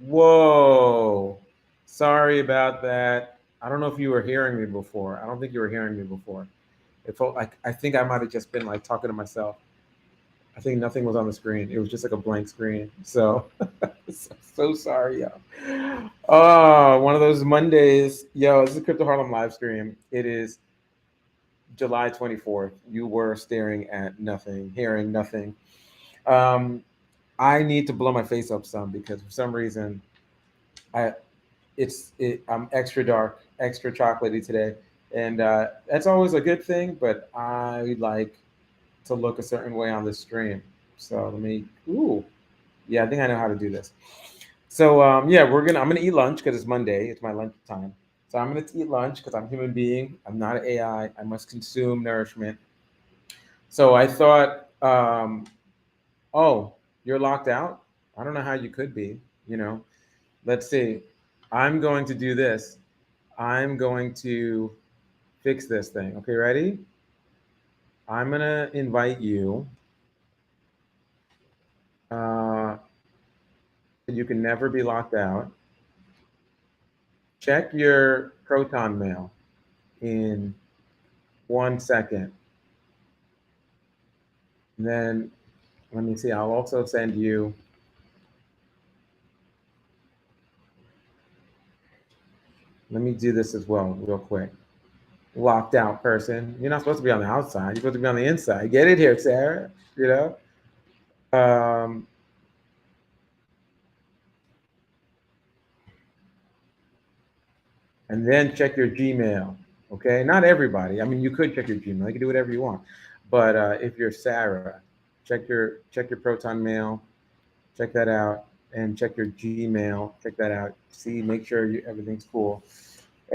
Whoa. Sorry about that. I don't know if you were hearing me before. I don't think you were hearing me before. It felt like I think I might have just been like talking to myself. I think nothing was on the screen. It was just like a blank screen. So so sorry, yo. Oh, one of those Mondays. Yo, this is Crypto Harlem live stream. It is July 24th. You were staring at nothing, hearing nothing. Um, I need to blow my face up some because for some reason I I'm extra dark, extra chocolatey today, and that's always a good thing. But I like to look a certain way on the stream. So let me. Ooh, yeah, I think I know how to do this. So yeah, I'm gonna eat lunch because it's Monday. It's my lunch time. So I'm gonna eat lunch because I'm a human being. I'm not an AI. I must consume nourishment. So I thought, oh, you're locked out. I don't know how you could be. You know, let's see. I'm going to do this. I'm going to fix this thing. Okay, ready? I'm gonna invite you. Uh, so you can never be locked out. Check your Proton mail in 1 second. And then let me see. I'll also send you. Let me do this as well, real quick. Locked out person. You're not supposed to be on the outside. You're supposed to be on the inside. Get it here, Sarah. You know. Um, and then check your Gmail. Okay, not everybody. I mean, you could check your Gmail. You can do whatever you want. But if you're Sarah, check your Proton Mail. Check that out, and check your Gmail. Check that out. See, make sure everything's cool,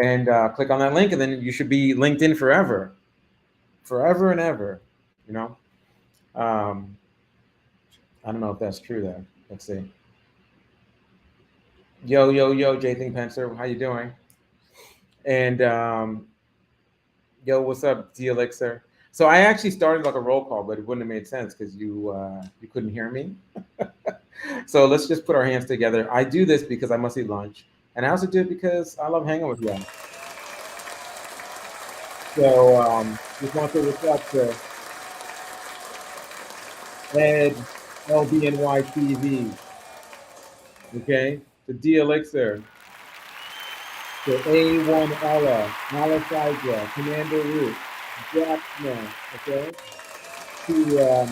and click on that link, and then you should be linked in forever, forever and ever. You know. Um, I don't know if that's true though. Let's see. Yo, yo, yo, Jathan Pencer, how you doing? And yo, what's up, D Elixir? So I actually started like a roll call, but it wouldn't have made sense because you couldn't hear me. So let's just put our hands together. I do this because I must eat lunch, and I also do it because I love hanging with y'all. So just want to say what's up to Ed LBNY TV, okay? To D Elixir, to A1 Ella, Malasiza, Commander Root, Jack Smith, okay? To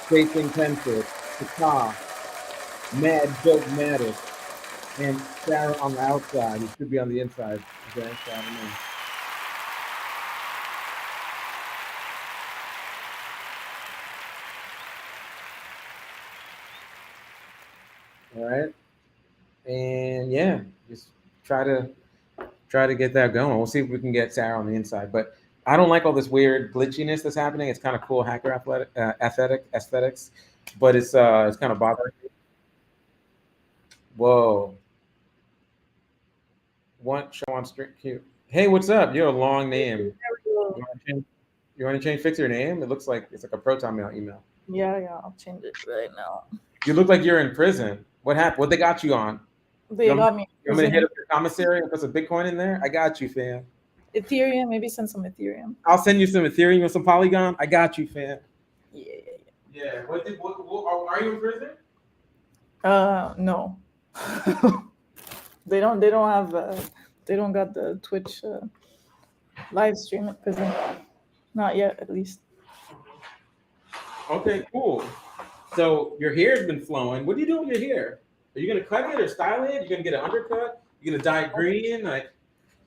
Facing Pencil, to Ka, Mad Joke Matter, and Sarah on the outside. It should be on the inside. Okay, so I don't know. All right, and yeah, just try to try to get that going. We'll see if we can get Sarah on the inside. But I don't like all this weird glitchiness that's happening. It's kind of cool hacker aesthetics, but it's kind of bothering me. Whoa, what show on stream? Cute. Hey, what's up? You're a long name. You want to change? You want to change? Fix your name. It looks like it's like a Proton Mail email. Yeah, yeah, I'll change it right now. You look like you're in prison. What happened? What they got you on? You They want, me- got me you want me to hit using up your commissary and put some Bitcoin in there? I got you, fam. Ethereum. Maybe send some Ethereum. I'll send you some Ethereum and some Polygon. I got you, fam. Yeah, yeah, Yeah. Are you in prison? yeah. No. They don't have. They don't got the Twitch live stream at prison. Not yet, at least. Okay, cool. So your hair's been flowing. What are you doing with your hair? Are you gonna cut it or style it? You're gonna get an undercut? You're gonna dye it green? Like,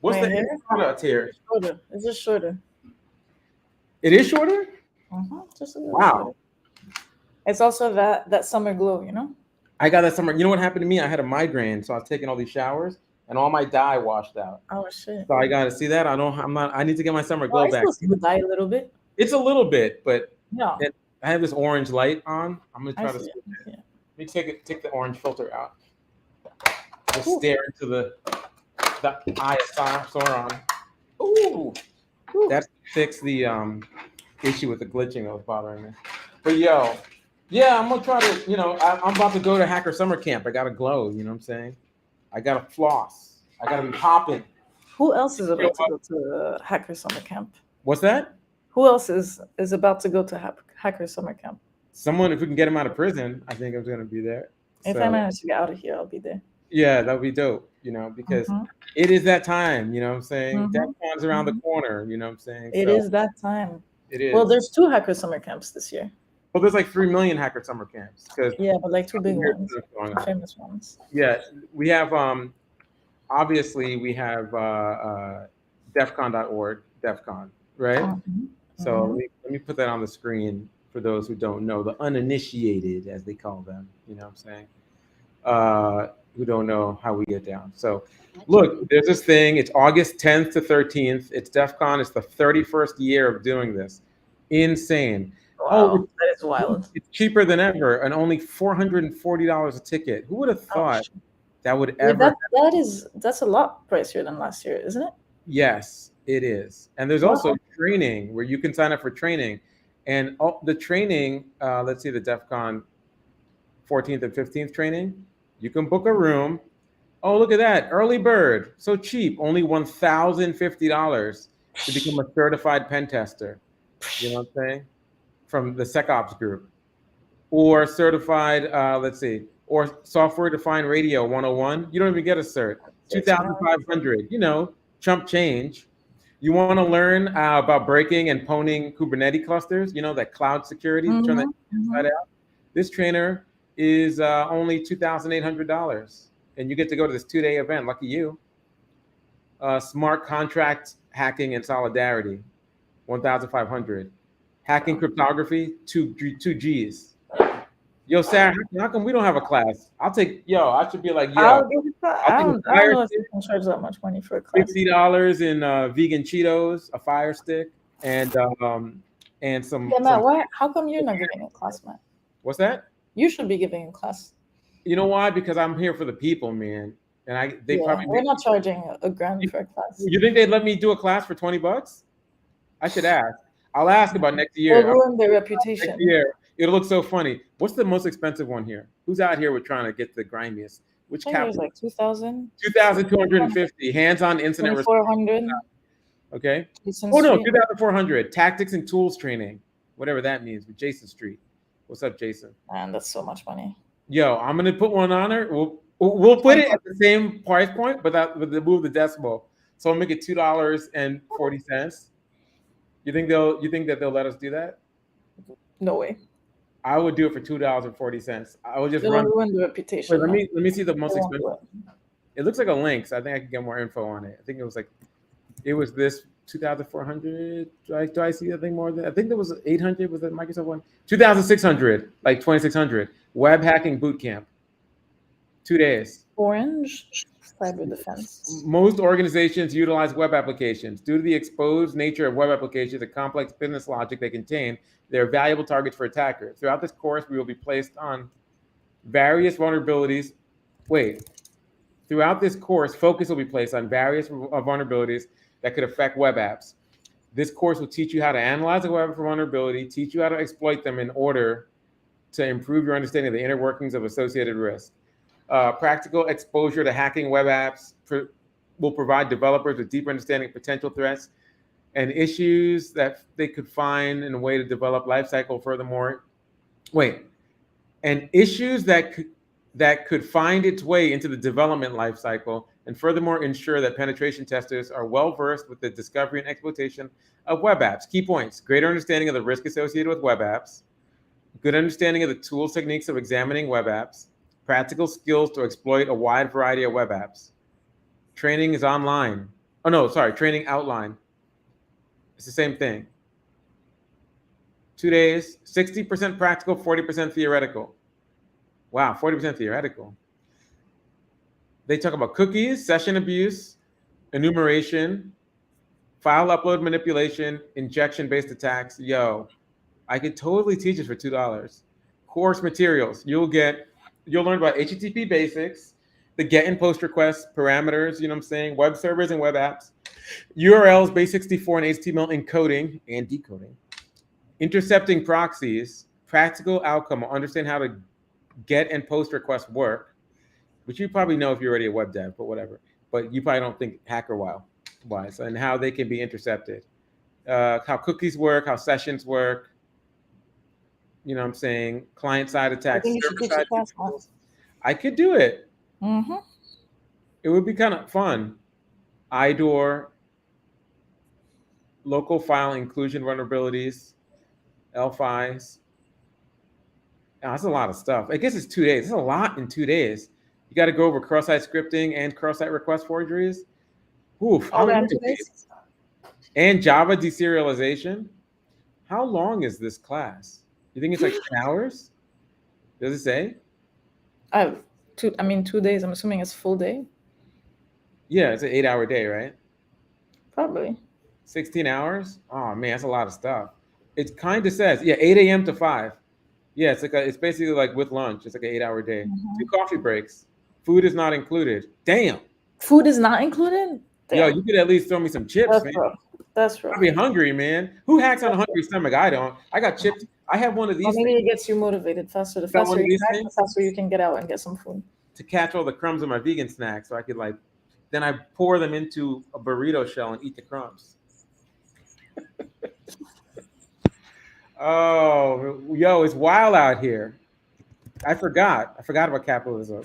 what's My the hair end product here? shorter. It's just shorter. It is shorter. Just a little shorter. Wow. It's also that summer glow, you know. I got that summer. You know what happened to me? I had a migraine, so I was taking all these showers, and all my dye washed out. Oh shit. So I got to see that. I don't. I'm not. I need to get my summer Oh, glow I back. still see the dye a little bit. It's a little bit, but Yeah, I have this orange light on. I'm gonna I try to. see Let it. Yeah. me take the orange filter out. Just Ooh, stare into the eye of Sauron. Ooh, ooh. that fixed the issue with the glitching that was bothering me. But yo, yeah, I'm gonna try to. I'm about to go to Hacker Summer Camp. I got to glow. You know what I'm saying? I gotta floss. I gotta be popping. Who else is about to go to Hacker Summer Camp? What's that? Who else is about to go to Hacker Summer Camp? Someone, if we can get him out of prison, I think I'm gonna be there. If I manage to get out of here, I'll be there. Yeah, that would be dope, because it is that time, what I'm saying? Mhm. DEF CON's around the corner, what I'm saying? It is that time. It is. Well, there's 2 Hacker Summer Camps this year. Well, there's like 3 million Hacker Summer Camps. Yeah, but like 2 big ones, famous ones. Yeah, we have, obviously, we have defcon.org, DEFCON, right? So let me put that on the screen for those who don't know, the uninitiated, as they call them, what I'm saying? Who don't know how we get down. So look, there's this thing. It's August 10th to 13th. It's DEF CON. It's the 31st year of doing this. Insane. Wow, that is wild. It's cheaper than ever and only $440 a ticket. Who would have thought that would ever? That's a lot pricier than last year, isn't it? Yes, it is. And there's also training where you can sign up for training. And the training, let's see, the DEF CON 14th and 15th training, you can book a room. Oh, look at that. Early bird. So cheap. Only $1,050 to become a certified pen tester. You know what I'm saying? From the SecOps group. Or certified, or software defined radio 101. You don't even get a cert. 2,500, chump change. You want to learn about breaking and pwning Kubernetes clusters, that cloud security, turn that inside out. This trainer is only $2,800, and you get to go to this 2-day event. Lucky you. Smart contract hacking and solidarity, 1,500. Hacking cryptography, 2 Gs. Yo, Sarah, how come we don't have a class? I should be like, I don't know if you can charge that much money for a class. $50 in vegan Cheetos, a Fire Stick, and some. Yeah, Matt, how come you're not giving a class, Matt? What's that? You should be giving a class. You know why? Because I'm here for the people, man. And we're not charging $1,000 for a class. You think they'd let me do a class for $20? I should ask. I'll ask about next year. We'll ruin their reputation. Next year, it'll look so funny. What's the most expensive one here? Who's out here with trying to get the grimiest? Which cap? It's like 2,000. 2,250. Hands-on incident response. 400. Okay. Oh no, 2,400. Tactics and tools training, whatever that means. With Jason Street. What's up, Jason? Man, that's so much money. Yo, I'm gonna put one on her. We'll put it at the same price point, but move the decimal. So I'll make it $2.40. You think that they'll let us do that? No way. I would do it for $2.40. I would just ruin the reputation. Wait, let me see the most expensive. It looks like a link, so I think I can get more info on it. I think it was this 2,400. Do I see anything more than? I think there was 800. Was that Microsoft one? 2,600, like 2,600. Web hacking boot camp. 2 days. Orange. Cyber defense. Most organizations utilize web applications. Due to the exposed nature of web applications, the complex business logic they contain, they're valuable targets for attackers. Throughout this course, we will be placed on various vulnerabilities. Throughout this course, focus will be placed on various vulnerabilities that could affect web apps. This course will teach you how to analyze a web vulnerability, teach you how to exploit them in order to improve your understanding of the inner workings of associated risk. Practical exposure to hacking web apps will provide developers with deeper understanding of potential threats and issues that they could find in a way to develop lifecycle. Furthermore, and issues that could find its way into the development lifecycle, and furthermore ensure that penetration testers are well versed with the discovery and exploitation of web apps. Key points: greater understanding of the risk associated with web apps, good understanding of the tools, techniques of examining web apps, practical skills to exploit a wide variety of web apps. Training is online. Training outline. It's the same thing. 2 days, 60% practical, 40% theoretical. Wow, 40% theoretical. They talk about cookies, session abuse, enumeration, file upload manipulation, injection-based attacks. Yo, I could totally teach it for $2. Course materials. You'll learn about HTTP basics, the get and post requests, parameters, web servers and web apps, URLs, base64 and HTML encoding and decoding, intercepting proxies, practical outcome, understand how to get and post requests work, which you probably know if you're already a web dev, but whatever. But you probably don't think wise, and how they can be intercepted, how cookies work, how sessions work. You know what I'm saying? Client side I attacks, think you should server teach a side class on. controls. I could do it. Mm-hmm. It would be kind of fun. IDOR, local file inclusion vulnerabilities, L5s. Oh, that's a lot of stuff. I guess it's 2 days. It's a lot in 2 days. You got to go over cross-site scripting and cross-site request forgeries. Oof, All how that long in 2 is it? days? And Java deserialization. How long is this class? You think it's like 10 hours? Does it say? I 2 days. I'm assuming it's full day. Yeah, it's an 8-hour day, right? Probably. 16 hours? Oh man, that's a lot of stuff. It kind of says, yeah, 8 a.m. to 5. Yeah, it's basically like with lunch. It's like an 8-hour day. Mhm. 2 coffee breaks. Food is not included. Damn. Food is not included? Yo, Damn. you could at least throw me some chips, That's man. rough. That's rough. I'd be hungry, man. Who hacks on a hungry stomach? I don't. I got chips. I have one of Or these maybe things it gets you motivated faster. The Got one faster of you these hack, the things? faster you can get out and get some food. to catch all the crumbs of my vegan snacks, so I could like, then I pour them into a burrito shell and eat the crumbs. Oh, yo, it's wild out here. I forgot about capitalism.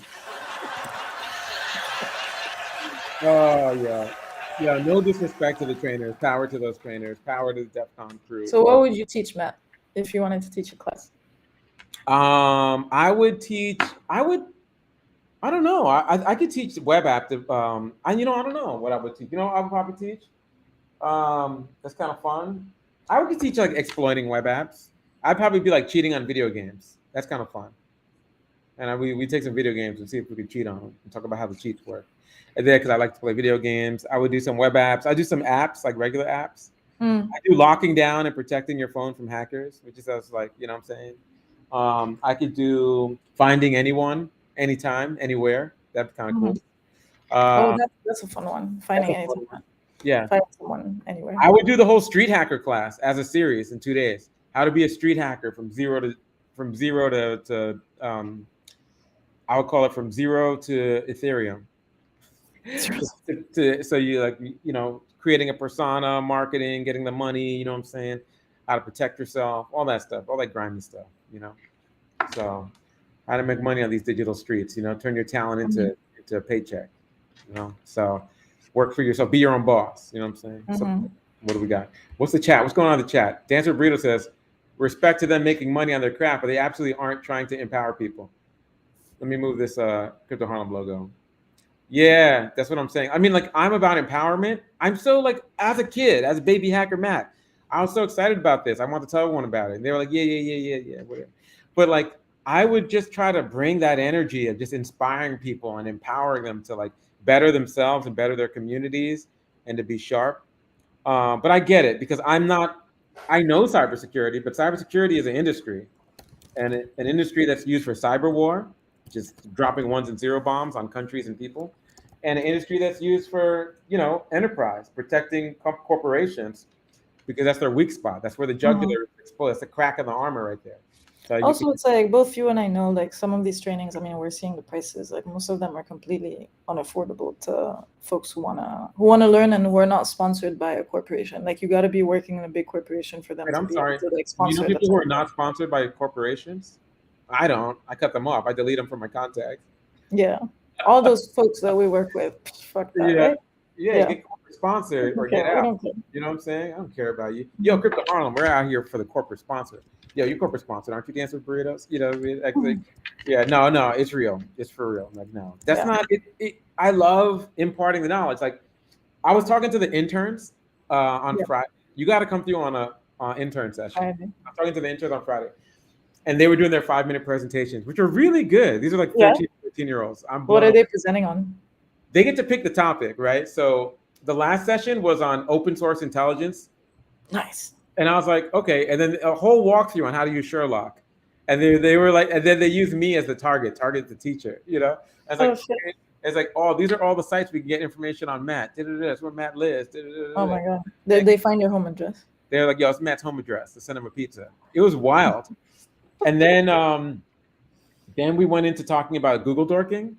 Oh yeah, yeah. No disrespect to the trainers. Power to those trainers. Power to the DEF CON crew. So what would you teach, Matt, if you wanted to teach a class? I would teach. I don't know. I could teach web app. I don't know what I would teach. You know, I would probably teach. That's kind of fun. I would teach like exploiting web apps. I'd probably be like cheating on video games. That's kind of fun. And we take some video games and see if we can cheat on them and talk about how the cheats work. And then, because I like to play video games, I would do some web apps. I do some apps, like regular apps. I do locking down and protecting your phone from hackers, which is just like, you know what I'm saying? I could do finding anyone, anytime, anywhere. That'd be kind of cool. That's a fun one. Finding anything. Yeah. Find someone anywhere. I would do the whole street hacker class as a series in 2 days. How to be a street hacker from zero to I would call it from zero to Ethereum. So you like, creating a persona, marketing, getting the money, you know what I'm saying? How to protect yourself, all that stuff, all that grimy stuff, So how to make money on these digital streets, turn your talent into a paycheck, So work for yourself, be your own boss, you know what I'm saying? So what do we got? What's the chat? What's going on in the chat? Dancer Burrito says, respect to them making money on their craft, but they absolutely aren't trying to empower people. Let me move this Crypto Harlem logo. Yeah, that's what I'm saying. I mean, like, I'm about empowerment. I'm so like, as a kid, as a baby hacker Matt, I was so excited about this. I want to tell everyone about it. And they were like, yeah, whatever. But like, I would just try to bring that energy of just inspiring people and empowering them to like better themselves and better their communities and to be sharp. But I get it because I know cybersecurity, but cybersecurity is an industry, and an industry that's used for cyber war, just dropping ones and zero bombs on countries and people, and an industry that's used for, enterprise, protecting corporations, because that's their weak spot. That's where the jugular is exposed. That's the crack in the armor right there. So also, it's like both you and I know, like some of these trainings, I mean, we're seeing the prices, like most of them are completely unaffordable to folks who wanna learn and who are not sponsored by a corporation. Like you got to be working in a big corporation for them to be able to like sponsor. People who are not sponsored by corporations? I don't. I cut them off. I delete them from my contacts. Yeah, all those folks that we work with, fuck that, right? Yeah. Get corporate sponsored or get out. You know what I'm saying? I don't care about you. Yo, Crypto Harlem, we're out here for the corporate sponsor. Yo, you're corporate sponsored, aren't you? Dancer Burritos? You know what I mean? Yeah, no, it's real. It's for real. Like, no, that's not it. I love imparting the knowledge. Like, I was talking to the interns on Friday. You got to come through on a intern session. I'm talking to the interns on Friday. And they were doing their 5-minute presentations, which are really good. These are like 13, 15-year-olds. What are they presenting on? They get to pick the topic, right? So the last session was on open source intelligence. Nice. And I was like, okay. And then a whole walkthrough on how to use Sherlock. And they were like, and then they used me as the target the teacher, I was like, okay. It's like, oh, these are all the sites we can get information on Matt. That's where Matt lives. Oh my God. They find your home address. They're like, yo, it's Matt's home address. To send him a pizza. It was wild. And then we went into talking about Google dorking.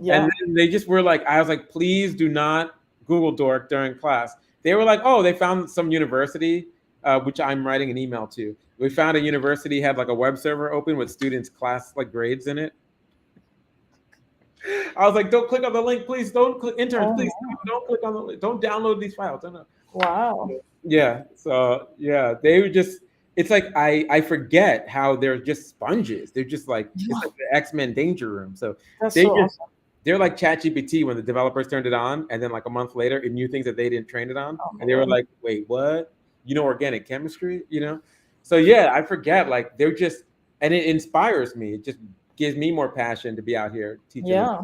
Yeah. And then they just were like, I was like, please do not Google Dork during class. They were like, oh, they found some university, which I'm writing an email to. We found a university had like a web server open with students' class like grades in it. I was like, don't click on the link, please. Don't click, interns, Oh, please no. don't click on the link. Don't download these files. Don't know. Wow. Yeah. So yeah, they were just. It's like I forget how they're just sponges. They're just like it's like the X-Men Danger Room. So That's they so just awesome. they're like ChatGPT when the developers turned it on, and then like a month later, it knew things that they didn't train it on, Oh my and they were God. like, "Wait, what? You know, organic chemistry? You know?" So yeah, I forget. Like they're just, and it inspires me. It just gives me more passion to be out here teaching these. Yeah.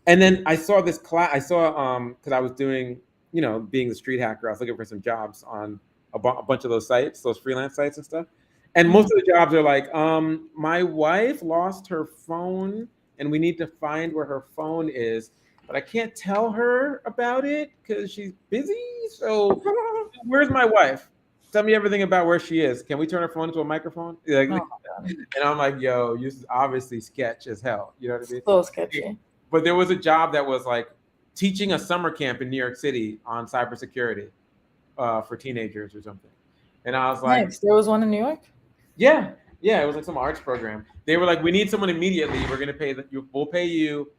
And then I saw this class. I saw because I was doing, being the street hacker. I was looking for some jobs on a bunch of those sites, those freelance sites and stuff. And most Mhm. of the jobs are like, my wife lost her phone, and we need to find where her phone is, but I can't tell her about it because she's busy. So where's my wife? Tell me everything about where she is. Can we turn her phone into a microphone? Like, Oh my God. and I'm like, yo, you obviously sketch as hell. You know what I mean? So sketchy. But there was a job that was like teaching a summer camp in New York City on cybersecurity for teenagers or something. And I was like, Nice. There was one in New York? yeah, yeah, it was like some arts program. They were like, we need someone immediately. We're gonna pay that. We'll pay you.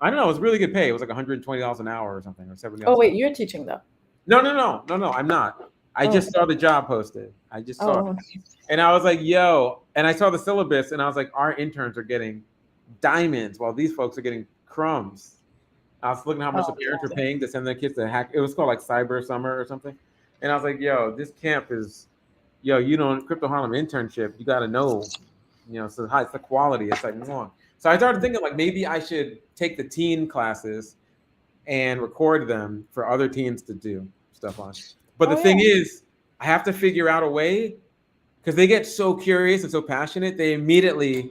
I don't know. It was really good pay. It was like $120 an hour or something, or Oh, $70. wait, you're teaching that. No, no, no, no, no. I'm not. I Oh, just saw the job posted. I just saw it, oh, and I was like, yo. And I saw the syllabus, and I was like, our interns are getting diamonds while these folks are getting crumbs. I was looking at how much the oh, parents are amazing. paying to send their kids to hack. It was called like Cyber Summer or something. And I was like, yo, this camp is, yo, Crypto Harlem internship, you got to know, so hi, it's the quality. It's like, mwah. So I started thinking like maybe I should take the teen classes and record them for other teens to do stuff on. But the Oh, thing yeah. is, I have to figure out a way because they get so curious and so passionate. They immediately,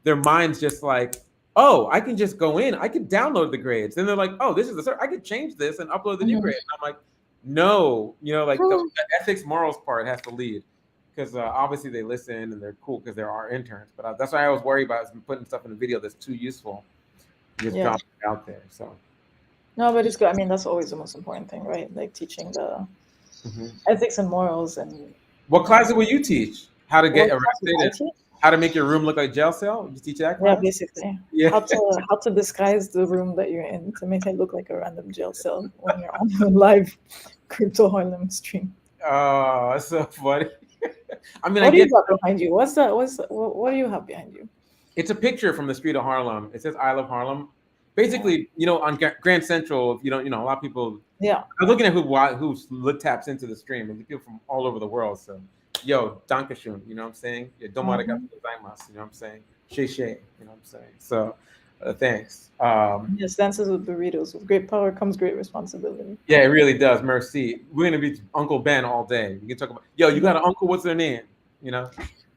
their minds just like, oh, I can just go in, I can download the grades. Then they're like, oh, this is I could change this and upload the new Mhm. grade. And I'm like, no, like the ethics morals part has to lead because obviously they listen and they're cool because they're our interns. But that's why I always worry about is putting stuff in a video that's too useful, just Yeah. dropping it out there. So. No, but it's good. I mean, that's always the most important thing, right? Like teaching the Mhm. ethics and morals and What class will you teach? How to get what classes I arrested and teach. how to make your room look like jail cell? You teach that Yeah, class? basically. Yeah. How to disguise the room that you're in to make it look like a random jail cell when you're on a live Crypto Harlem stream. Oh, that's so funny. I mean, I What do you get got behind you? What's that? What do you have behind you? it's a picture from the street of Harlem. It says "I love Harlem." Yeah. Basically, on Grand Central, a lot of people. Yeah. I'm looking at who taps into the stream, and people from all over the world. So, yo, Dankeschön, you know what I'm saying? Yeah, domo arigato Mhm. gozaimasu, you know what I'm saying? Shay, you know what I'm saying? So, thanks. Yes, dances with burritos. With great power comes great responsibility. Yeah, it really does. Merci. We're gonna be Uncle Ben all day. We can talk about. Yo, you got an uncle? What's their name? You know.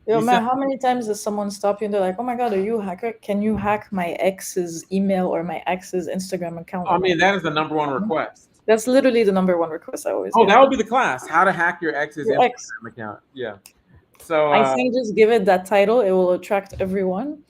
Yo, You said. man, how many times does someone stop you and they're like, "Oh my God, are you a hacker? Can you hack my ex's email or my ex's Instagram account I or my?" mean, that is the number one request. That's literally the number one request I always Oh, get. that would be the class. How to hack your ex's Your ex. Instagram account. Yeah. So, I think just give it that title; it will attract everyone,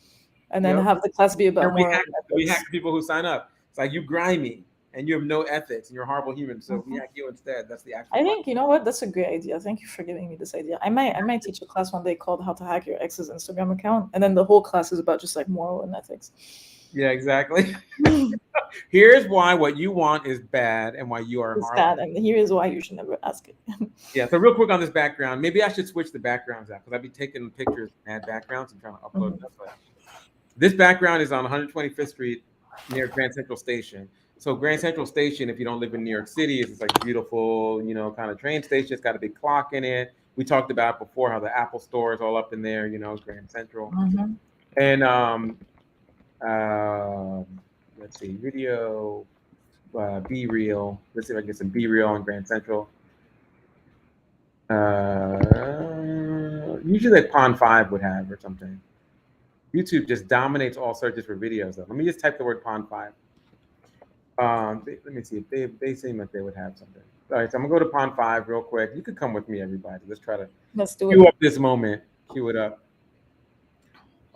and then yep. have the class be And about moral and we hack ethics. the people who sign up. It's like you grimy and you have no ethics and you're a horrible human. So we Mhm. hack you instead. That's the actual I class. think you know what? That's a great idea. Thank you for giving me this idea. I might teach a class one day called "How to Hack Your Ex's Instagram Account," and then the whole class is about just like moral and ethics. Yeah, exactly. Here's why what you want is bad and why you are It's horrible. bad, and here is why you should never ask it. Yeah. So real quick on this background, maybe I should switch the backgrounds out because I'd be taking pictures and add backgrounds and trying to upload Mhm. them. But this background is on 125th Street near Grand Central Station. So Grand Central Station, if you don't live in New York City, is this like beautiful, kind of train station. It's got a big clock in it. We talked about before how the Apple Store is all up in there, Grand Central. Mhm. And um, let's see, video, Be Real. Let's see if I can get some Be Real on Grand Central. Usually like Pond 5 would have or something. YouTube just dominates all searches for videos. Though. Let me just type the word Pond 5. Let me see if they seem like they would have something. All right, so I'm gonna go to Pond 5 real quick. You could come with me, everybody. Let's try to Let's do cue it. up this moment. Cue it up.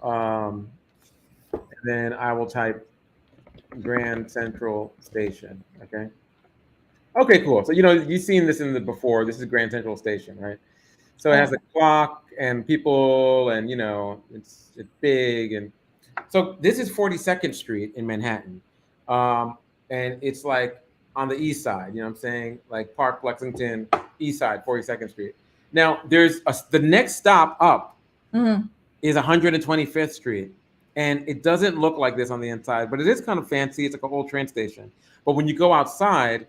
And then I will type Grand Central Station. Okay. Okay, cool. So you've seen this in the before. This is Grand Central Station, right? So it has a clock and people, and it's big. And so this is 42nd Street in Manhattan, and it's like on the east side. You know what I'm saying? Like Park Lexington, east side, 42nd Street. Now the next stop up Mhm. is 125th Street. And it doesn't look like this on the inside, but it is kind of fancy. It's like a whole train station. But when you go outside,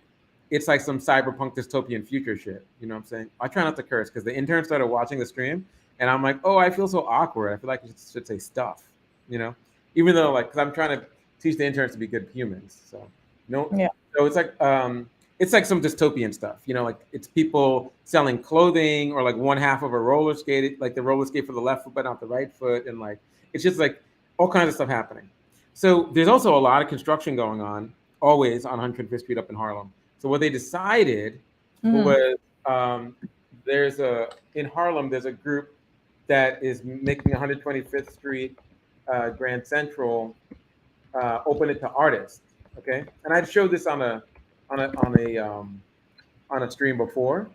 it's like some cyberpunk dystopian future shit. You know what I'm saying? I try not to curse because the intern started watching the stream, and I'm like, oh, I feel so awkward. I feel like you should say stuff, even though because I'm trying to teach the interns to be good humans. So Yeah. so it's like some dystopian stuff. Like it's people selling clothing or like one half of a roller skate, like the roller skate for the left foot but not the right foot, and like it's just like all kinds of stuff happening. So there's also a lot of construction going on always on 105th Street up in Harlem. So what they decided Mhm. was in Harlem there's a group that is making 125th Street Grand Central open it to artists. Okay, and I'd showed this on a stream before,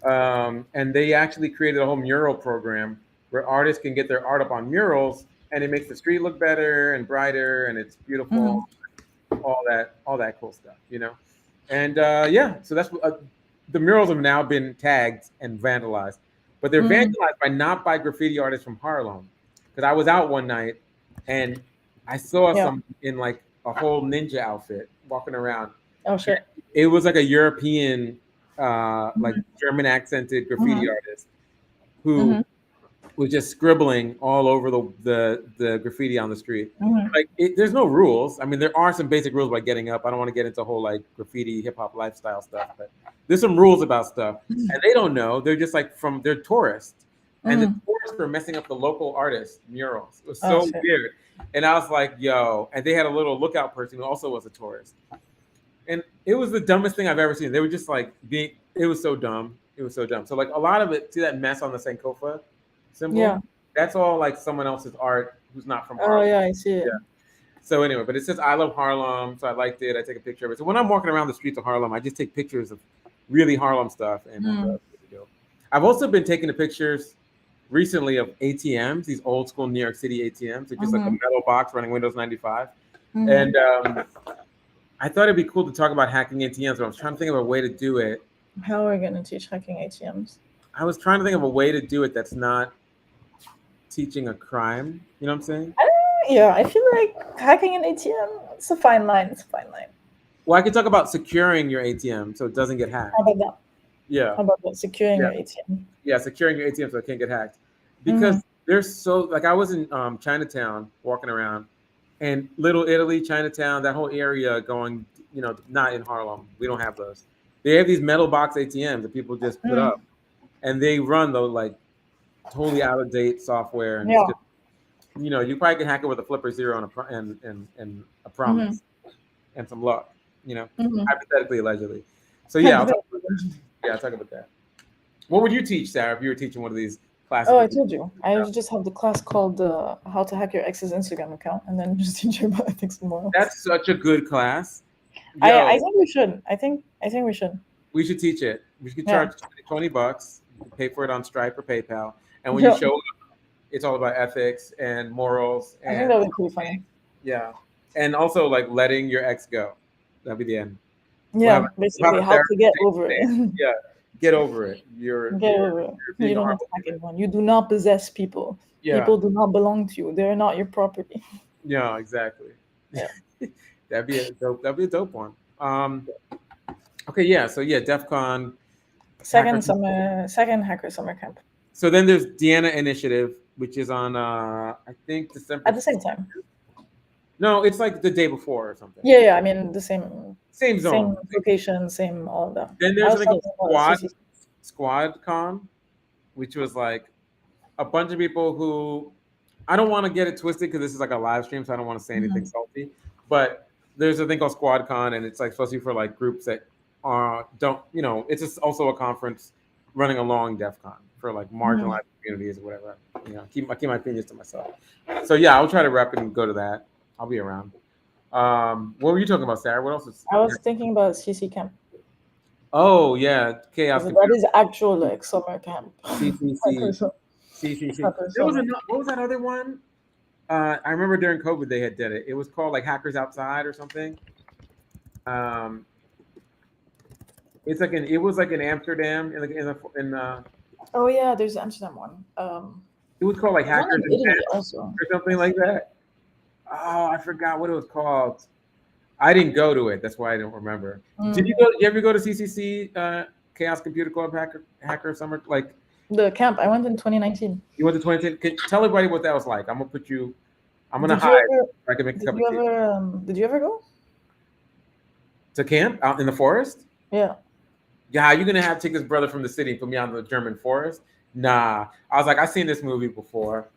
and they actually created a whole mural program where artists can get their art up on murals, and it makes the street look better and brighter, and it's beautiful, all that cool stuff, And yeah, so that's the murals have now been tagged and vandalized, but they're vandalized not by graffiti artists from Harlem, because I was out one night and I saw some in like a whole ninja outfit walking around. Oh shit. It was like a European, like German accented graffiti artist who was just scribbling all over the graffiti on the street. Like there's no rules. I mean, there are some basic rules by getting up. I don't want to get into whole like graffiti hip hop lifestyle stuff, but there's some rules about stuff, and they don't know. They're just like they're tourists, and the tourists were messing up the local artists' murals. It was so weird, and I was like, yo, and they had a little lookout person who also was a tourist. And it was the dumbest thing I've ever seen. They were just like it was so dumb. It was so dumb. So like a lot of it, see that mess on the Sankofa symbol? Yeah. That's all like someone else's art who's not from Oh Harlem. yeah, I see it. Yeah. So anyway, but it says I love Harlem, so I liked it. I take a picture of it. So when I'm walking around the streets of Harlem, I just take pictures of really Harlem stuff. And I've also been taking the pictures recently of ATMs, these old school New York City ATMs. They're just like a metal box running Windows 95. And I thought it'd be cool to talk about hacking ATMs, but I was trying to think of a way to do it. How are we going to teach hacking ATMs? I was trying to think of a way to do it that's not teaching a crime. You know what I'm saying? Yeah, I feel like hacking an ATM, it's a fine line. It's a fine line. Well, I could talk about securing your ATM so it doesn't get hacked. How about that? Yeah. How about that? Securing your ATM. Yeah, securing your ATM so it can't get hacked. Because there's so like I was in Chinatown walking around, and Little Italy, Chinatown, that whole area going, not in Harlem. We don't have those. They have these metal box ATMs that people just put up, and they run those like totally out of date software. And just, you probably can hack it with a flipper zero and a promise and some luck. Hypothetically, allegedly. So yeah, I'll talk about that. What would you teach, Sarah, if you were teaching one of these classes? Oh, I told you. I just have the class called How to Hack Your Ex's Instagram Account, and then just teach you about ethics and morals. That's such a good class. I think we should. I think we should. We should teach it. We should charge $20. You can pay for it on Stripe or PayPal. And when you show up, it's all about ethics and morals. And I think that would be pretty funny. Yeah. And also like letting your ex go. That'd be the end. Yeah, basically how to get over it. Yeah. Get over it. Get over it. You don't have to hack anyone. You do not possess people. Yeah. People do not belong to you. They're not your property. Yeah, exactly. Yeah. That'd be a dope one. Okay, yeah. So yeah, DEF CON. Second Hacker Summer Camp. So then there's Deanna Initiative, which is on I think December. At the same time. No, it's like the day before or something. Yeah. I mean the same zone, same location, same all of that. Then there's something called Squad Con, which was like a bunch of people who I don't want to get it twisted because this is like a live stream, so I don't want to say anything salty. But there's a thing called Squad Con, and it's like supposed to be for like groups that don't, it's just also a conference running along DEF CON for like marginalized communities or whatever. I keep my opinions to myself. So yeah, I'll try to rep and go to that. I'll be around. What were you talking about, Sarah? What else is? I was thinking about CC camp Oh yeah, chaos. because that is actual like summer camp. CCC. Hacker CCC. hacker There was summer. another. What was that other one? I remember during COVID they had did it. It was called like Hackers Outside or something. Um, it's like it was like in Amsterdam in Oh yeah, there's the Amsterdam one. it was called like There's one Hackers in in Italy Paris also. or something like that. Oh, I forgot what it was called. I didn't go to it. That's why I don't remember. Did you go? Did you ever go to CCC Chaos Computer Club Hacker Summer? Like The camp I went in 2019. you went to 2010? Tell everybody what that was like. I'm gonna put you. I'm gonna Did you hide. ever? So I can make a Did cup of you tea. ever? Did you ever go? To camp out in the forest? Yeah. Yeah, you're gonna have to take this brother from the city and put me out in the German forest. Nah, I was like, I've seen this movie before.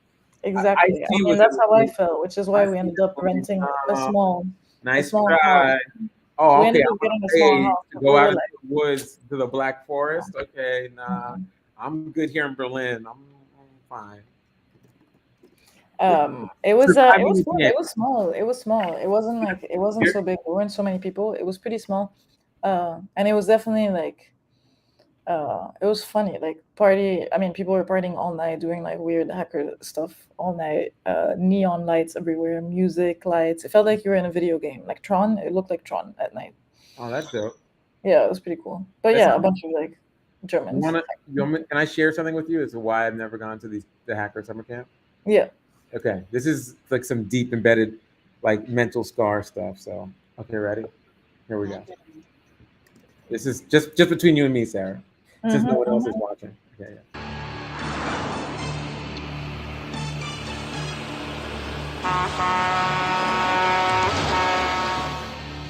Exactly. I mean, that's how I felt, which is why we ended up renting a small Nice small try. house. Oh, We okay. ended up I'm getting a paid small house. to We go were out into like, the woods to the Black Forest. Okay, nah, Mhm. I'm good here in Berlin. I'm fine. it was Survive it when was you fun. can. It was small. It was small. It wasn't like it wasn't Here- so big. There weren't so many people. It was pretty small. And it was definitely like it was funny. Like party. I mean, people were partying all night, doing like weird hacker stuff all night. Neon lights everywhere, music lights. It felt like you were in a video game, like Tron. It looked like Tron at night. Oh, that's dope. Yeah, it was pretty cool. But That's yeah, a not- bunch of like You Germans. wanna? Can I share something with you as to why I've never gone to the Hacker Summer Camp? Yeah. Okay, this is like some deep embedded, like mental scar stuff. So, okay, ready? Here we go. This is just between you and me, Sarah, since no one else is watching. Okay. Yeah.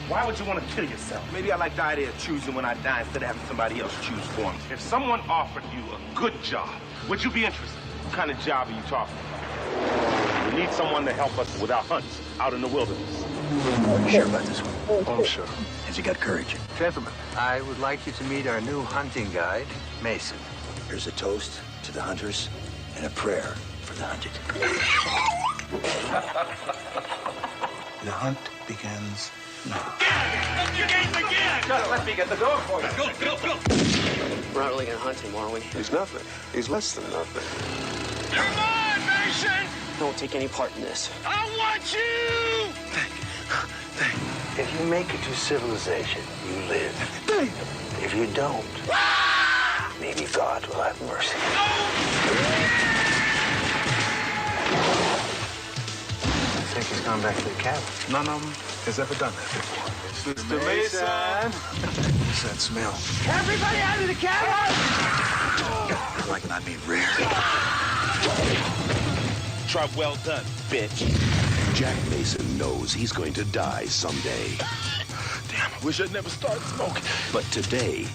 Why would you want to kill yourself? Maybe I like the idea of choosing when I die instead of having somebody else choose for me. If someone offered you a good job, would you be interested? What kind of job are you talking about? We need someone to help us with our hunts out in the wilderness. You sure about this one? I'm sure. Has he got courage? Gentlemen, I would like you to meet our new hunting guide, Mason. Here's a toast to the hunters and a prayer for the hunted. The hunt begins now. Just let me get the door for you. We're not really gonna hunt anymore, are we? He's nothing. He's less than nothing. Come on, Mason! I won't take any part in this. I want you! If you make it to civilization, you live. If you don't, maybe God will have mercy. I think he's gone back to the cabin. None of them has ever done that before. Mr. Mason. What's that smell? Everybody out of the cabin! Like not be rare. Try well done, bitch. Jack Mason knows he's going to die someday. Damn, I wish I'd never started smoking. But today,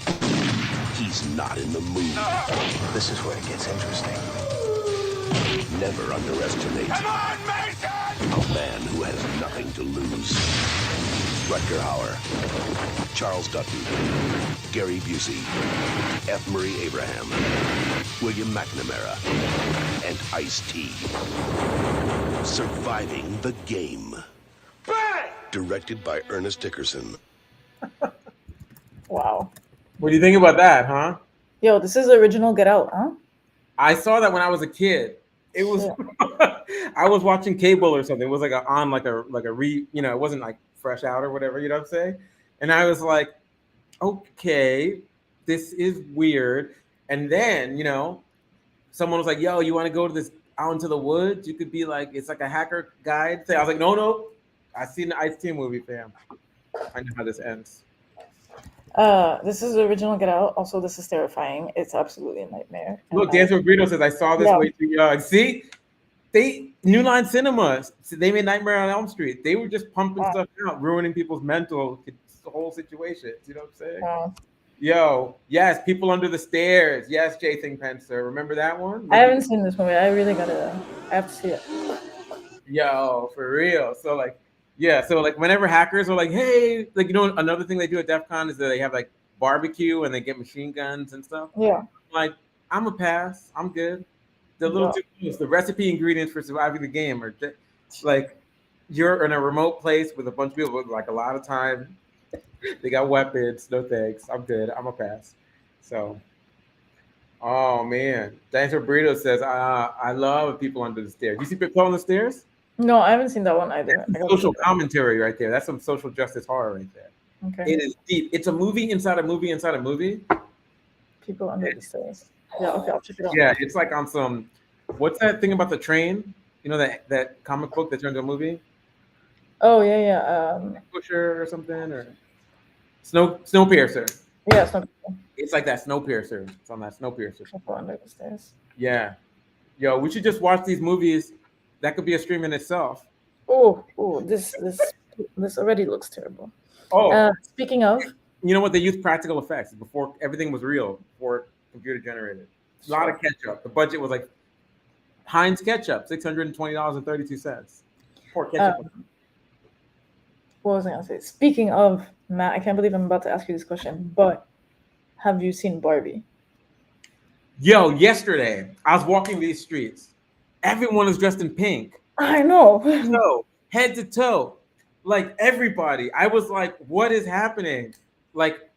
he's not in the mood. This is where it gets interesting. Never underestimate Come on, Mason! a man who has nothing to lose. Rutger Hauer, Charles Dutton, Gary Busey, F. Murray Abraham, William McNamara, and Ice-T. Surviving the Game. Bang! Directed by Ernest Dickerson. Wow. What do you think about that, huh? Yo, this is the original Get Out, huh? I saw that when I was a kid. It was I was watching cable or something. It was like it wasn't like fresh out or whatever, you know what I'm saying? And I was like, okay, this is weird. And then, someone was like, yo, you want to go to this out into the woods? You could be like, it's like a hacker guide thing. I was like, no. I seen the Ice-T movie, fam. I know how this ends. This is the original Get Out. Also, this is terrifying. It's absolutely a nightmare. Look, Dancer Brito says, I saw this way too young. See? New Line Cinema, they made Nightmare on Elm Street. They were just pumping stuff out, ruining people's mental whole situations. You know what I'm saying? Yo, yes, People Under the Stairs. Yes, Jason Pencer. Remember that one? I haven't seen this movie. I really I have to see it. Yo, for real. So whenever hackers are like, hey, another thing they do at DEF CON is that they have like barbecue and they get machine guns and stuff. Yeah. Like, I'm a pass. I'm good. The little too close. The recipe ingredients for surviving the game are just, like, you're in a remote place with a bunch of people with like a lot of time. They got weapons. No thanks. I'm good. I'm a pass. So, oh man, Dancer Burrito says, I love people under the stairs. You see people on the stairs? No, I haven't seen that one either. I gotta Social check that. commentary right there. That's some social justice horror right there. Okay. It is deep. It's a movie inside a movie inside a movie. People under the stairs. Yeah, okay, I'll check it out. Yeah, it's like on some. What's that thing about the train? You know that comic book that turned into a movie? Oh yeah. Pusher or something or Snowpiercer. Yeah, it's not It's like that Snowpiercer. It's on that Snowpiercer. people under the stairs. Yeah. Yo, we should just watch these movies. That could be a stream in itself. Oh, this already looks terrible. Oh, Speaking of, you know what? They used practical effects before everything was real, before computer generated. A lot of ketchup. The budget was like Heinz ketchup, $620.32. Poor ketchup. what was I gonna say? Speaking of, Matt, I can't believe I'm about to ask you this question, but have you seen Barbie? Yo, yesterday I was walking these streets. Everyone was dressed in pink. I know. So head to toe, like everybody. I was like, what is happening? Like,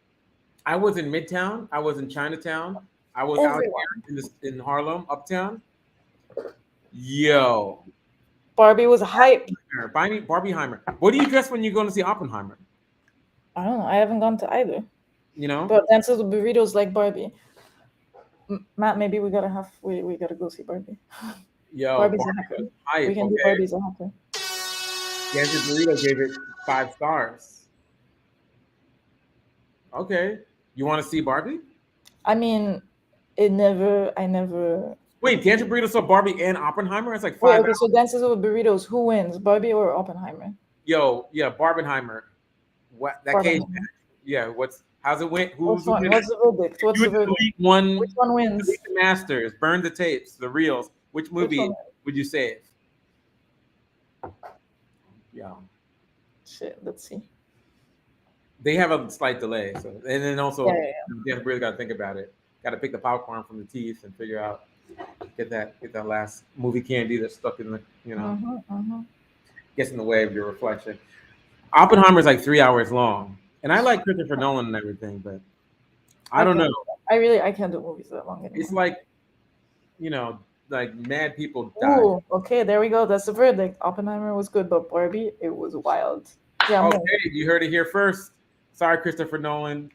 I was in Midtown. I was in Chinatown. I was out here in Harlem, Uptown. Yo, Barbie was hype. Barbieheimer. What do you dress when you go to see Oppenheimer? I don't know. I haven't gone to either. You know, But Dances with Burritos like Barbie. Matt, maybe we gotta go see Barbie. yo, Barbie's Barbie a hacker. was hype, We can do okay? Barbie's a hacker. Dancer Burrito gave it 5 stars. Okay, you want to see Barbie? I mean, I never. Wait, Dancer Burrito saw Barbie and Oppenheimer. It's like Wait, 5 okay, so Dances with Burritos, who wins, Barbie or Oppenheimer? Yo, yeah, Barbenheimer. What that cage Barbenheimer. match? Yeah, how's it went? What's Who's one? What's the verdict? What's the verdict? delete one? Which one wins? Delete the masters, burn the tapes, the reels. Which movie one? would you save? Yeah, Shit, let's see. they have a slight delay. So, and then also, Yeah. you really got to think about it. Got to pick the popcorn from the teeth and figure out get that last movie candy that's stuck in the gets in the way of your reflection. Oppenheimer's like 3 hours long, and I like Christopher Nolan and everything, but I don't know. I can't do movies that long anymore. It's like, like mad people die. Ooh, okay, there we go. That's the verdict. Oppenheimer was good, but Barbie, it was wild. Yeah, Okay, you heard it here first. Sorry, Christopher Nolan.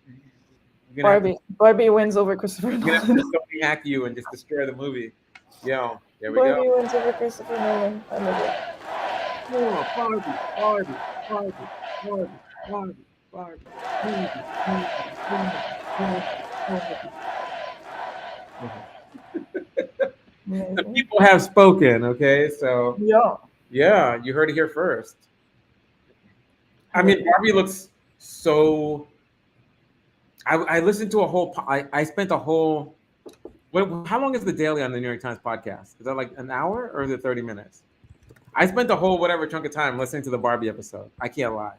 Barbie wins over Christopher You're gonna have to Nolan. Sony hack you and just destroy the movie. Yo, there we Barbie go. wins over Christopher Nolan. I love it. The people have spoken, okay? So Yeah. you heard it here first. I mean, Barbie looks so. I listened to a whole. I spent a whole. How long is the daily on the New York Times podcast? Is that like an hour or is it 30 minutes? I spent a whole whatever chunk of time listening to the Barbie episode. I can't lie,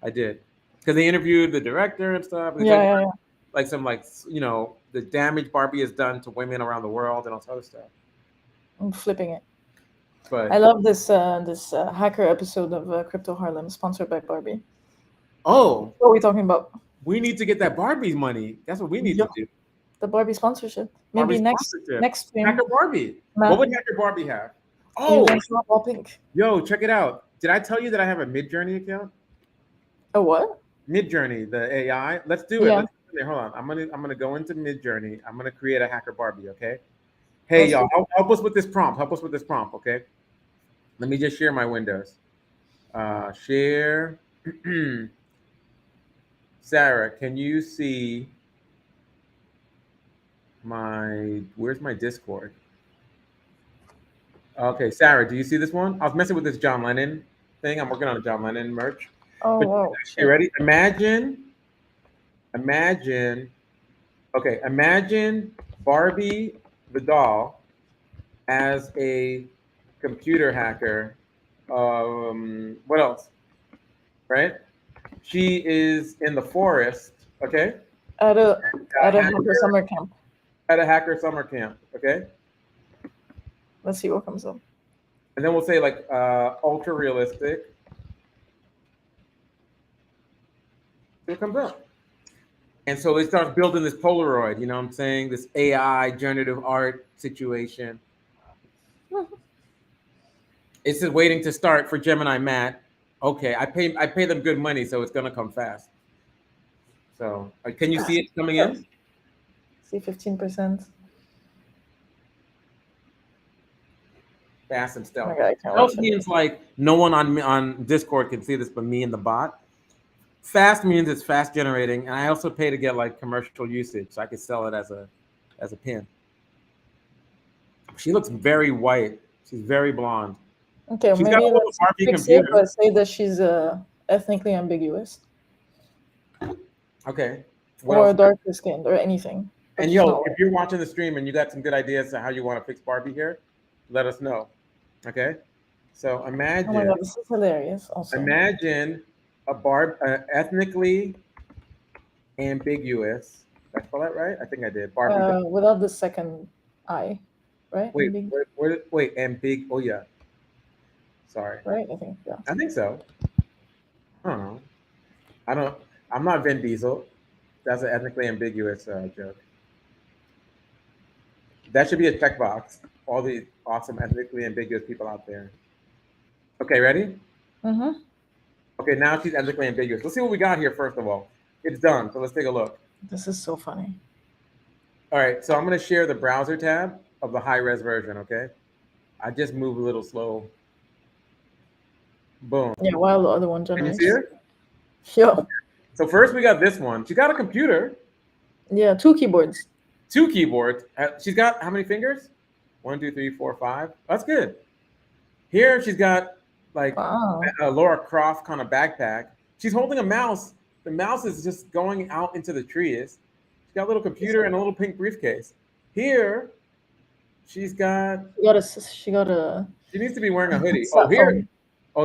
I did, because they interviewed the director and stuff. And they talked about, like some the damage Barbie has done to women around the world and all this other stuff. I'm flipping it. But I love this hacker episode of Crypto Harlem, sponsored by Barbie. oh, What are we talking about? we need to get that Barbie money. That's what we need to do. The Barbie sponsorship. Barbie Maybe sponsorship. next stream. Hacker Barbie. Matt. What would Hacker Barbie have? Oh, All pink. yo, check it out. Did I tell you that I have a Midjourney account? A what? Midjourney, the AI. Let's do it. Yeah. Let's do it. Hold on. I'm gonna go into Midjourney. I'm gonna create a Hacker Barbie. Okay. Hey y'all, help us with this prompt. Okay. Let me just share my windows. Share. Sarah, can you see where's my Discord? Okay, Sarah, do you see this one? I was messing with this John Lennon thing. I'm working on a John Lennon merch. Oh, wow. You ready? Imagine Barbie the doll as a computer hacker. What else? Right? She is in the forest, okay? At a hacker summer camp. At a hacker summer camp, okay? Let's see what comes up. And then we'll say like ultra realistic. Here it comes up. And so it starts building this Polaroid, you know what I'm saying? This AI generative art situation. It's just waiting to start for Gemini Matte. Okay, I pay them good money, so it's gonna come fast. So can you see it coming in? See 15%. Fast and stealth. Okay, I can't Stealth watch it. means like no one on Discord can see this but me and the bot. Fast means it's fast generating, and I also pay to get like commercial usage, so I could sell it as a pin. She looks very white. She's very blonde. Okay, She's got maybe a little let's Barbie fix it, computer. but say that she's ethnically ambiguous Okay. or darker skinned or anything. but And she's yo, not if you're watching the stream and you got some good ideas on how you want to fix Barbie here, let us know. Okay. So white. Oh my imagine god, this is hilarious. Also, imagine a ethnically ambiguous. Did I spell that right? I think I did. Barbie. without the second I, right? Wait, Ambig- wait, oh yeah. Sorry. right? I think yeah. I think so. I don't know. I'm not Vin Diesel. That's an ethnically ambiguous joke. That should be a checkbox. All the awesome ethnically ambiguous people out there. Okay, ready? Mm-hmm. Okay, now she's ethnically ambiguous. Let's see what we got here first of all. It's done, so let's take a look. This is so funny. All right, so I'm gonna share the browser tab of the high-res version, okay? I just move a little slow. Boom. Yeah, while the other one Can you generates. see it? Yo, So first we got this one. She got a computer, yeah, 2 keyboards. 2 keyboards. She's got how many fingers? 1, 2, 3, 4, 5. That's good. Here she's got like Wow. a Laura Croft kind of backpack. She's holding a mouse. The mouse is just going out into the trees. She's got a little computer and a little pink briefcase. Here, she's got. She got a. She needs to be wearing a hoodie. Cell phone.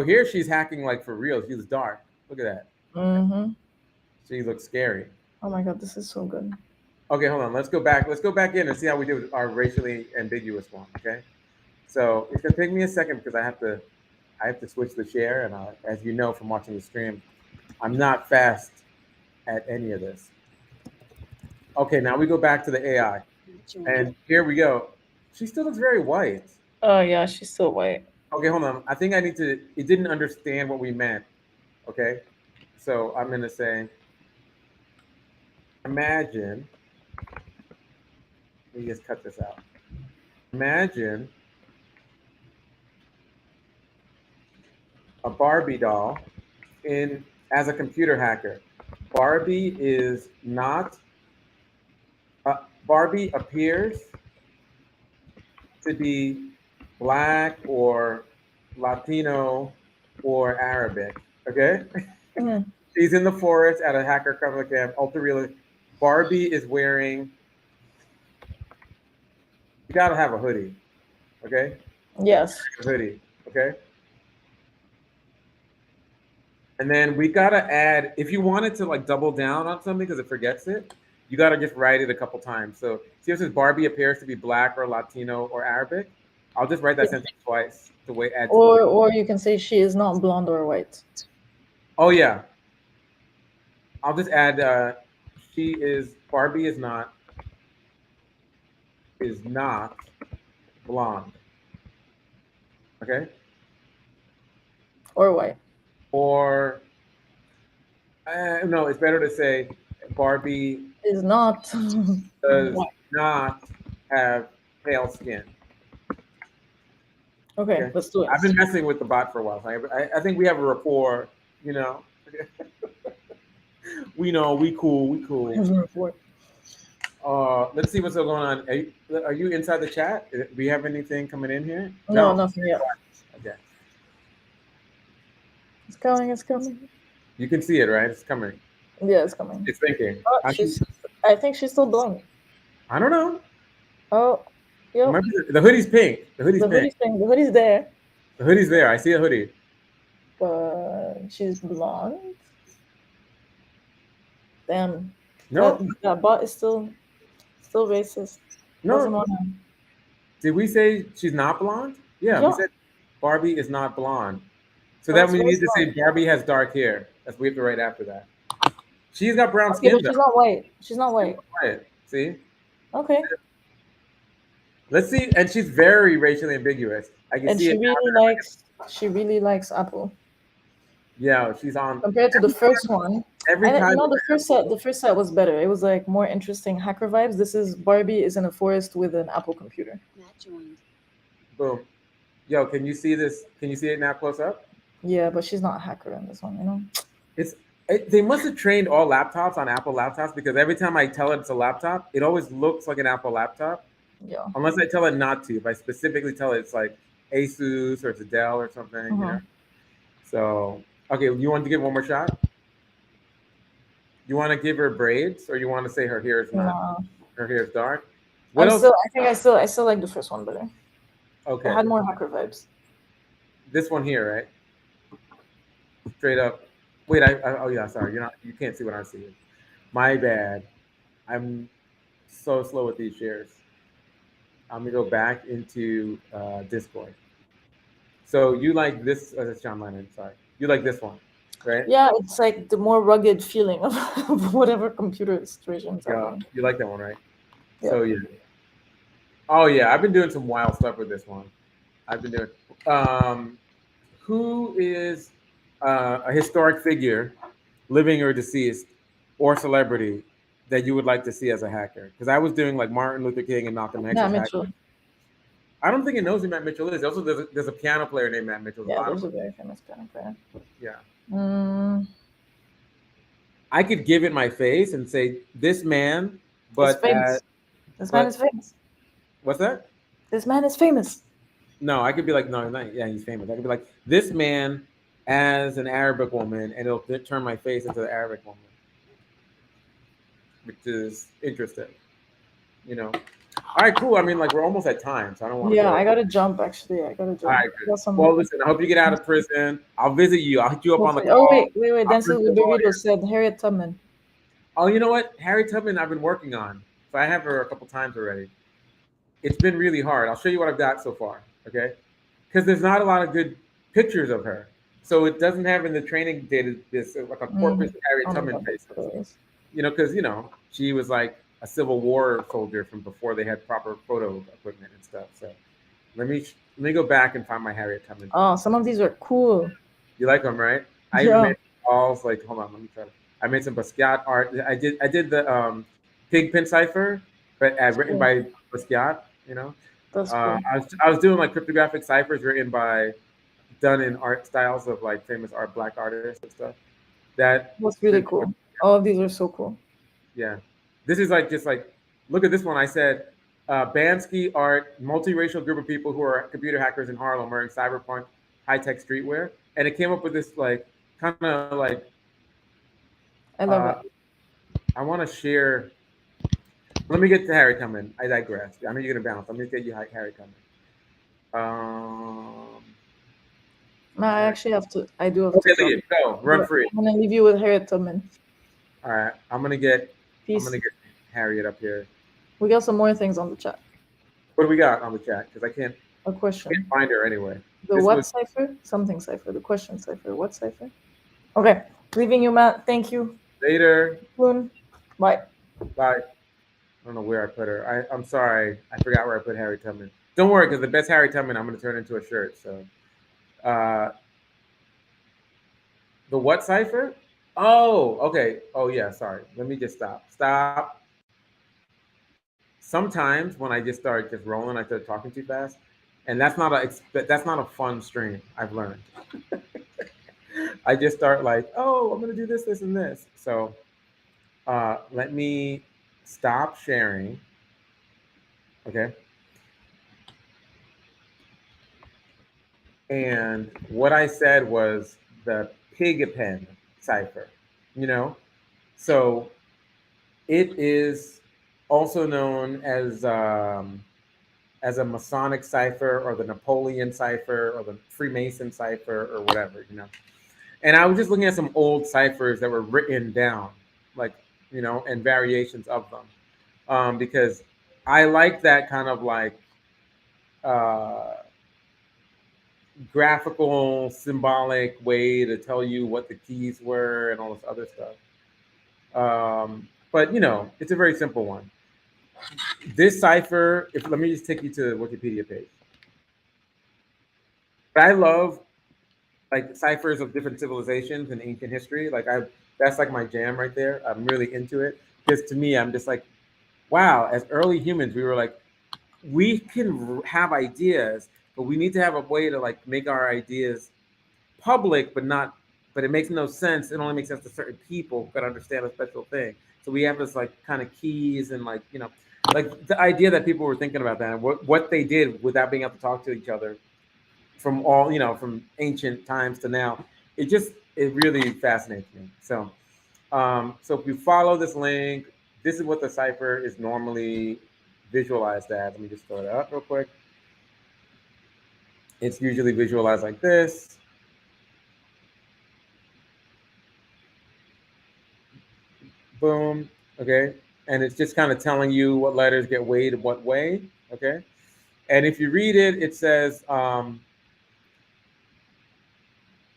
Here she's hacking like for real. She's dark. Look at that. Mm-hmm. She looks scary. Oh my god, this is so good. Okay, hold on. Let's go back. Let's go back in and see how we do with our racially ambiguous one. Okay. So it's gonna take me a second because I have to switch the share, and as you know from watching the stream, I'm not fast at any of this. Okay, now we go back to the AI, and here we go. She still looks very white. Oh yeah, she's still white. Okay, hold on. I think I need to. It didn't understand what we meant. Okay, so I'm gonna say, imagine. Let me just cut this out. Imagine a Barbie doll as a computer hacker. Barbie is not. Barbie appears to be Black or Latino or Arabic. Okay, Mm. she's in the forest at a hacker cover camp. Ultra realistic. Barbie is wearing. You gotta have a hoodie. Okay. Yes. Hoodie. Okay. And then we gotta add, if you wanted to like double down on something because it forgets it, you gotta just write it a couple times. So see if it says Barbie appears to be Black or Latino or Arabic. I'll just write that sentence twice to add to Or you can say she is not blonde or white. Oh yeah. I'll just add Barbie is not blonde. Okay? Or white. Or no, it's better to say Barbie Is not. does white. not have pale skin. Okay, let's do it. I've been messing with the bot for a while. So I think we have a rapport, you know. We know, we cool. Let's see what's going on. Are you inside the chat? Do we have anything coming in here? No, nothing yet. Okay. It's coming. You can see it, right? It's coming. Yeah, it's coming. It's thinking. Oh, I think she's still blonde. I don't know. Oh, yeah. Remember, the hoodie's pink. The hoodie's pink. The hoodie's there. The hoodie's there. I see a hoodie. But she's blonde. Damn. No. That bot is still racist. Doesn't No. wanna- Did we say she's not blonde? Yeah, Yeah. we said. Barbie is not blonde. So That's that we what need to say it's Barbie has dark hair. That's we have to write after that. She's got brown Okay, skin but though. she's not white. She's not white. Right. See? Okay. Let's see. And she's very racially ambiguous. I can And see she it now. really likes Apple Yeah, she's on compared to the first one. every And time. you know, the first set was better. It was like more interesting hacker vibes. This is Barbie is in a forest with an Apple computer. Matt joined. Boom. Yo, can you see this? Can you see it now close up? Yeah, but she's not a hacker in this one, you know? They must have trained all laptops on Apple laptops because every time I tell it it's a laptop, it always looks like an Apple laptop. Yeah. Unless I tell it not to. If I specifically tell it it's like Asus or it's a Dell or something, you know. So okay, you want to give one more shot? You want to give her braids, or you want to say her hair is not? Her hair is dark. What else? I still like the first one better. Okay. It had more hacker vibes. This one here, right? Straight up. Wait, oh yeah, sorry. You can't see what I'm seeing. My bad. I'm so slow with these shares. I'm gonna go back into Discord. So you like this? That's John Lennon. Sorry, you like this one, right? Yeah, it's like the more rugged feeling of whatever computer situations. Yeah, you like that one, right? Yeah. So yeah. Oh yeah, I've been doing some wild stuff with this one. I've been doing. Who is a historic figure, living or deceased, or celebrity that you would like to see as a hacker? Because I was doing like Martin Luther King and Malcolm X. Matt Mitchell. I don't think it knows who Matt Mitchell is. Also, there's a piano player named Matt Mitchell. Yeah, there's a very famous piano player. Yeah. I could give it my face and say this man, but this man is famous. What's that? This man is famous. No, I could be like, no, not, yeah, he's famous. I could be like, this man as an Arabic woman, and it'll turn my face into the Arabic woman, which is interesting, you know. All right, cool. I mean, like, we're almost at time, so I don't want to. Yeah, I gotta jump. Actually, I gotta jump. All right, good. Well, listen. I hope you get out of prison. I'll visit you. I'll hit you up on the call. Oh wait. Denzel Burrito said Harriet Tubman. Oh, you know what? Harriet Tubman, I've been working on. So I have her a couple times already. It's been really hard. I'll show you what I've got so far. Okay, because there's not a lot of good pictures of her, so it doesn't have in the training data this like a corpus Harriet Tubman face. You know, because she was like a Civil War soldier from before they had proper photo equipment and stuff. So let me go back and find my Harriet Tubman. Oh, some of these are cool. You like them, right? I even made balls. Like, hold on, let me try to. I made some Basquiat art. I did the Pigpen cipher, but written by Basquiat. You know. That's cool. I was doing like cryptographic ciphers done in art styles of like famous black artists and stuff. That's really cool. All of these are so cool. Yeah, this is like just like look at this one. I said Bansky art, multiracial group of people who are computer hackers in Harlem wearing cyberpunk high-tech streetwear, and it came up with this like kind of like. I love it. I want to share. Let me get to Harry Tubman. I digress. I know you're gonna bounce. Let me get you Harry Tubman. No, I actually have to. I do have to. Okay, leave. Go. Run free. I'm gonna leave you with Harriet Tubman. All right. I'm gonna get Peace. Harriet up here. We got some more things on the chat. What do we got on the chat? Because I can't. A question. Can't find her anyway. The cipher? Something cipher. The question cipher. What cipher? Okay. Leaving you, Matt. Thank you. Later. Bye. Bye. I don't know where I put her. I'm sorry. I forgot where I put Harry Tubman. Don't worry, because the best Harry Tubman I'm going to turn into a shirt. So, the what cipher? Oh, okay. Oh yeah. Sorry. Let me just stop. Sometimes when I just start just rolling, I start talking too fast, and that's not a fun stream. I've learned. I just start like, oh, I'm going to do this, and this. So, let me stop sharing. Okay. And what I said was the Pigpen cipher, So it is also known as a Masonic cipher or the Napoleon cipher or the Freemason cipher or whatever, And I was just looking at some old ciphers that were written down, like, and variations of them, because I like that kind of like graphical, symbolic way to tell you what the keys were and all this other stuff. But it's a very simple one. This cipher, if let me just take you to the Wikipedia page. I love like ciphers of different civilizations and ancient history. That's like my jam right there. I'm really into it because to me, I'm just like, wow. As early humans, we were like, we can have ideas, but we need to have a way to like make our ideas public, but it makes no sense. It only makes sense to certain people who can understand a special thing. So we have this like kind of keys and like like the idea that people were thinking about that and what they did without being able to talk to each other from all from ancient times to now. It really fascinates me. So so if you follow this link, this is what the cipher is normally visualized as. Let me just throw it up real quick. It's usually visualized like this. Boom. Okay. And it's just kind of telling you what letters get weighed what way. Okay. And if you read it, it says,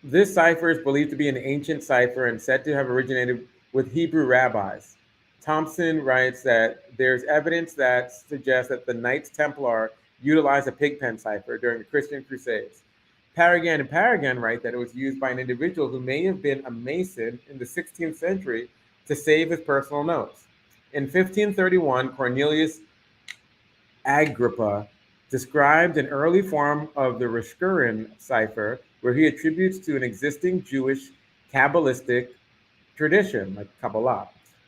this cipher is believed to be an ancient cipher and said to have originated with Hebrew rabbis. Thompson writes that there's evidence that suggests that the Knights Templar utilized a pigpen cipher during the Christian Crusades. Paragan and Paragan write that it was used by an individual who may have been a Mason in the 16th century to save his personal notes. In 1531, Cornelius Agrippa described an early form of the Rishkurin cipher where he attributes to an existing Jewish Kabbalistic tradition, like Kabbalah.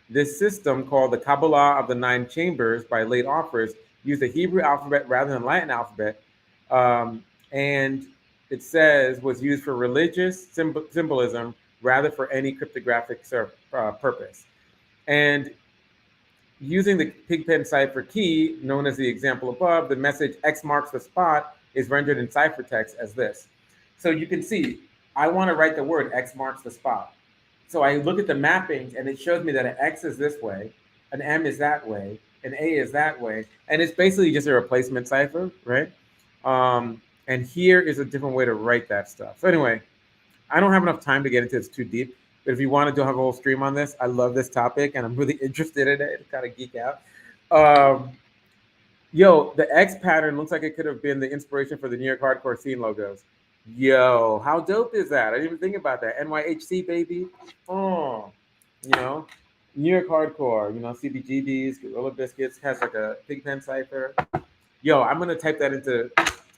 This system, called the Kabbalah of the Nine Chambers by late authors, used the Hebrew alphabet rather than Latin alphabet, and it says was used for religious symbolism rather for any cryptographic purpose. And using the pigpen cipher key, known as the example above, the message X marks the spot is rendered in ciphertext as this. So you can see, I want to write the word X marks the spot. So I look at the mappings and it shows me that an X is this way, an M is that way, an A is that way. And it's basically just a replacement cipher, right? And here is a different way to write that stuff. So anyway, I don't have enough time to get into this too deep, but if you want to have a whole stream on this, I love this topic and I'm really interested in it. Kind of geek out. Yo, the X pattern looks like it could have been the inspiration for the New York hardcore scene logos. Yo, how dope is that? I didn't even think about that. NYHC, baby. Oh, New York hardcore, CBGBs, Gorilla Biscuits has like a pigpen cipher. Yo, I'm going to type that into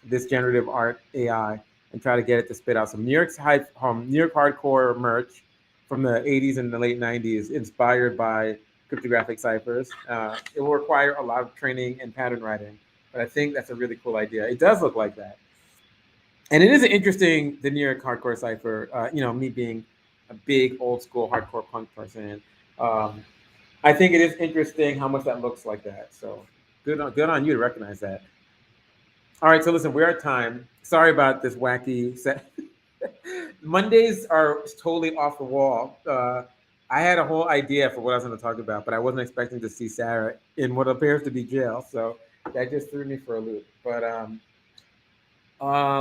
this generative art AI and try to get it to spit out some New York hardcore merch from the 80s and the late 90s inspired by cryptographic ciphers. It will require a lot of training and pattern writing, but I think that's a really cool idea. It does look like that. And it is interesting, the New York hardcore cipher, me being a big old school hardcore punk person. I think it is interesting how much that looks like that. So good on you to recognize that. All right, so listen, we're at time. Sorry about this wacky set. Mondays are totally off the wall. I had a whole idea for what I was going to talk about, but I wasn't expecting to see Sarah in what appears to be jail. So that just threw me for a loop. But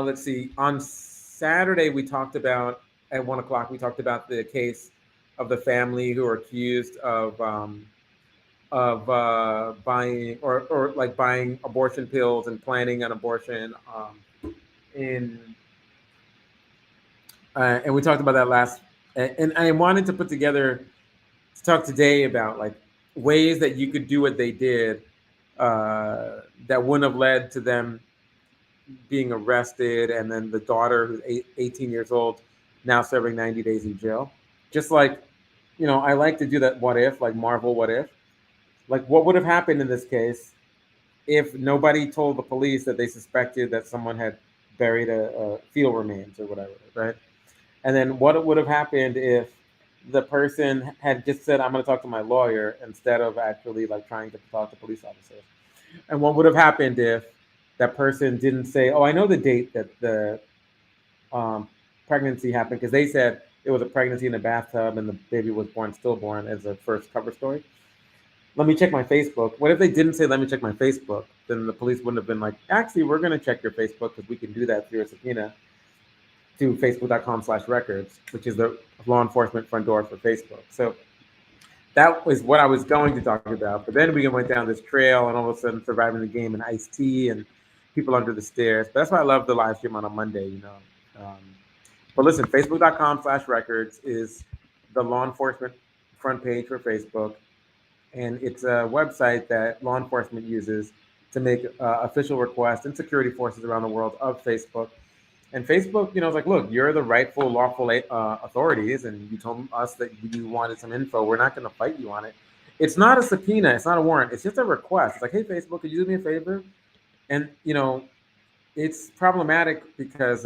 let's see. On Saturday, we talked about, at 1 o'clock, we talked about the case of the family who are accused of buying or like buying abortion pills and planning an abortion and we talked about that last. And I wanted to talk today about like ways that you could do what they did that wouldn't have led to them being arrested, and then the daughter who's 18 years old now serving 90 days in jail. Just like, I like to do that what if, like Marvel what if. Like what would have happened in this case if nobody told the police that they suspected that someone had buried a fetal remains or whatever, right? And then what would have happened if the person had just said, I'm going to talk to my lawyer instead of actually like trying to talk to police officers? And what would have happened if that person didn't say, oh, I know the date that the pregnancy happened, because they said it was a pregnancy in a bathtub and the baby was born stillborn as a first cover story. Let me check my Facebook. What if they didn't say, let me check my Facebook? Then the police wouldn't have been like, actually, we're going to check your Facebook because we can do that through a subpoena. to facebook.com/records, which is the law enforcement front door for Facebook. So that was what I was going to talk about. But then we went down this trail, and all of a sudden, surviving the game and Ice-T and people under the stairs. But that's why I love the live stream on a Monday, you know. But listen, facebook.com/records is the law enforcement front page for Facebook. And it's a website that law enforcement uses to make official requests and security forces around the world of Facebook. And Facebook, you know, is like, look, you're the rightful, lawful authorities, and you told us that you wanted some info. We're not going to fight you on it. It's not a subpoena. It's not a warrant. It's just a request. It's like, hey, Facebook, could you do me a favor? And, you know, it's problematic because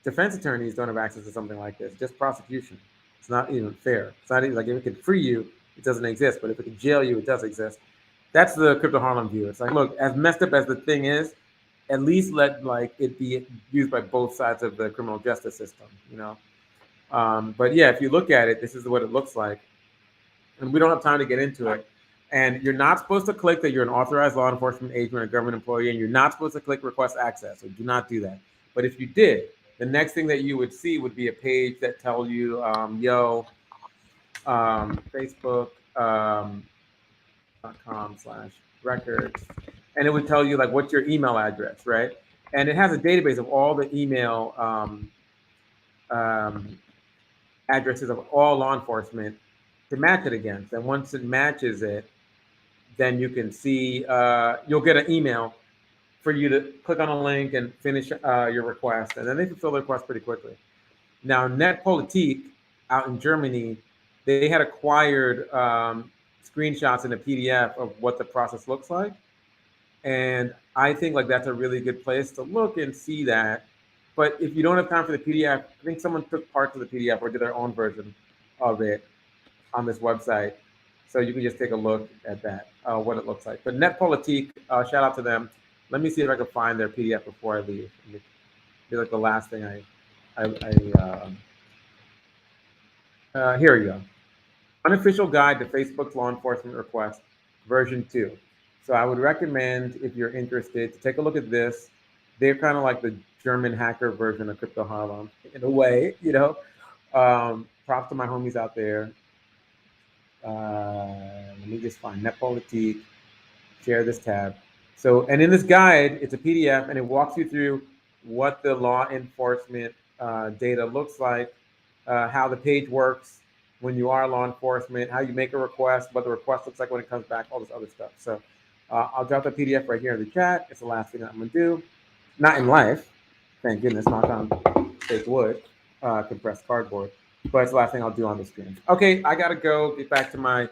defense attorneys don't have access to something like this, just prosecution. It's not even fair. It's not even like if it could free you, it doesn't exist. But if it could jail you, it does exist. That's the Crypto Harlem view. It's like, look, as messed up as the thing is, at least let like it be used by both sides of the criminal justice system, you know. But yeah, if you look at it, this is what it looks like, and we don't have time to get into it. And you're not supposed to click that you're an authorized law enforcement agent or a government employee, and you're not supposed to click request access. So do not do that. But if you did, the next thing that you would see would be a page that tells you, facebook.com/records. And it would tell you like what's your email address, right? And it has a database of all the email addresses of all law enforcement to match it against. And once it matches it, then you can see, you'll get an email for you to click on a link and finish your request. And then they fulfill the request pretty quickly. Now, Netpolitik out in Germany, they had acquired screenshots in a PDF of what the process looks like. And I think like that's a really good place to look and see that. But if you don't have time for the PDF, I think someone took parts of the PDF or did their own version of it on this website. So you can just take a look at that, what it looks like. But Netpolitik, shout out to them. Let me see if I can find their PDF before I leave. It'll be like the last thing here we go. Unofficial Guide to Facebook's Law Enforcement Request, version 2. So I would recommend, if you're interested, to take a look at this. They're kind of like the German hacker version of Crypto Harlem in a way, you know. Props to my homies out there. Let me just find Netpolitik, share this tab. So, and in this guide, it's a PDF, and it walks you through what the law enforcement data looks like, how the page works when you are law enforcement, how you make a request, what the request looks like when it comes back, all this other stuff. So I'll drop the PDF right here in the chat. It's the last thing I'm gonna do. Not in life, thank goodness, knock on fake wood, compressed cardboard, but it's the last thing I'll do on the stream. Okay, I gotta go, get back to my,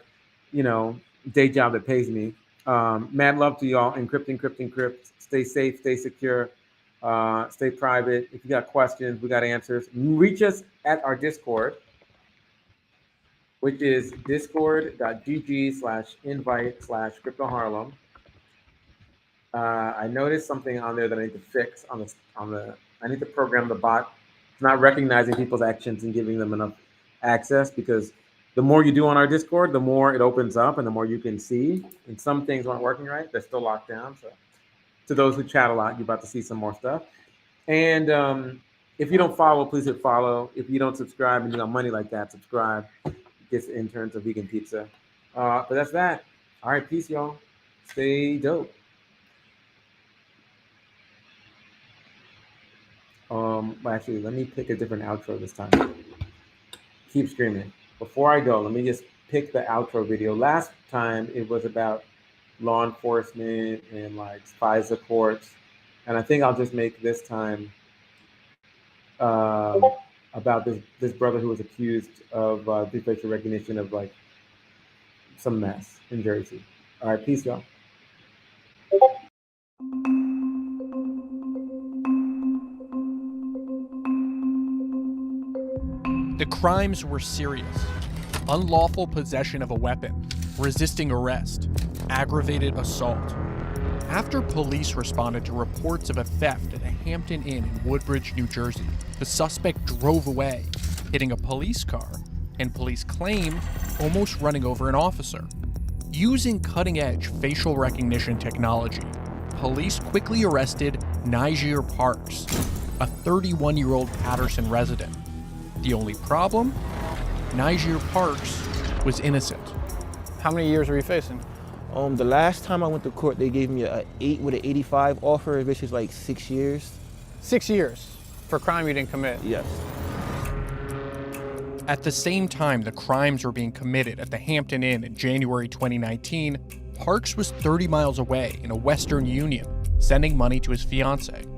you know, day job that pays me. Mad love to y'all. Encrypt. Stay safe, stay secure, stay private. If you got questions, we got answers. Reach us at our Discord, which is discord.gg/invite/Crypto Harlem. I noticed something on there that I need to fix on the. I need to program the bot. It's not recognizing people's actions and giving them enough access, because the more you do on our Discord, the more it opens up and the more you can see. And some things aren't working right; they're still locked down. So, to those who chat a lot, you're about to see some more stuff. And if you don't follow, please hit follow. If you don't subscribe and you got money like that, subscribe. Get interns of vegan pizza. But that's that. All right, peace, y'all. Stay dope. Actually, let me pick a different outro this time. Keep streaming. Before I go, let me just pick the outro video. Last time it was about law enforcement and like FISA courts, and I think I'll just make this time about this brother who was accused of deep facial recognition of like some mess in Jersey. All right, peace, y'all. The crimes were serious: unlawful possession of a weapon, resisting arrest, aggravated assault. After police responded to reports of a theft at a Hampton Inn in Woodbridge, New Jersey, the suspect drove away, hitting a police car, and police claim almost running over an officer. Using cutting-edge facial recognition technology, police quickly arrested Niger Parks, a 31-year-old Patterson resident. The only problem? Niger Parks was innocent. How many years are you facing? The last time I went to court, they gave me an 8 with an 85 offer, which is like 6 years. 6 years for a crime you didn't commit? Yes. At the same time the crimes were being committed at the Hampton Inn in January 2019, Parks was 30 miles away in a Western Union, sending money to his fiancée.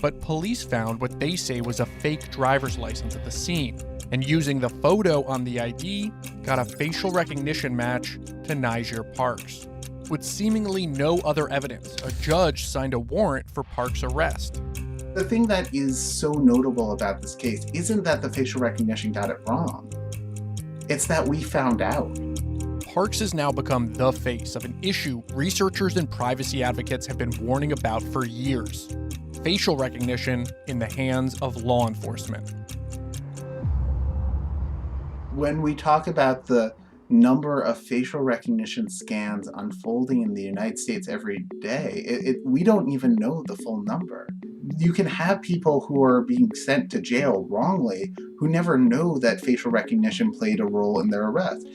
But police found what they say was a fake driver's license at the scene, and using the photo on the ID, got a facial recognition match to Niger Parks. With seemingly no other evidence, a judge signed a warrant for Parks' arrest. The thing that is so notable about this case isn't that the facial recognition got it wrong. It's that we found out. Parks has now become the face of an issue researchers and privacy advocates have been warning about for years: facial recognition in the hands of law enforcement. When we talk about the number of facial recognition scans unfolding in the United States every day, we don't even know the full number. You can have people who are being sent to jail wrongly who never know that facial recognition played a role in their arrest.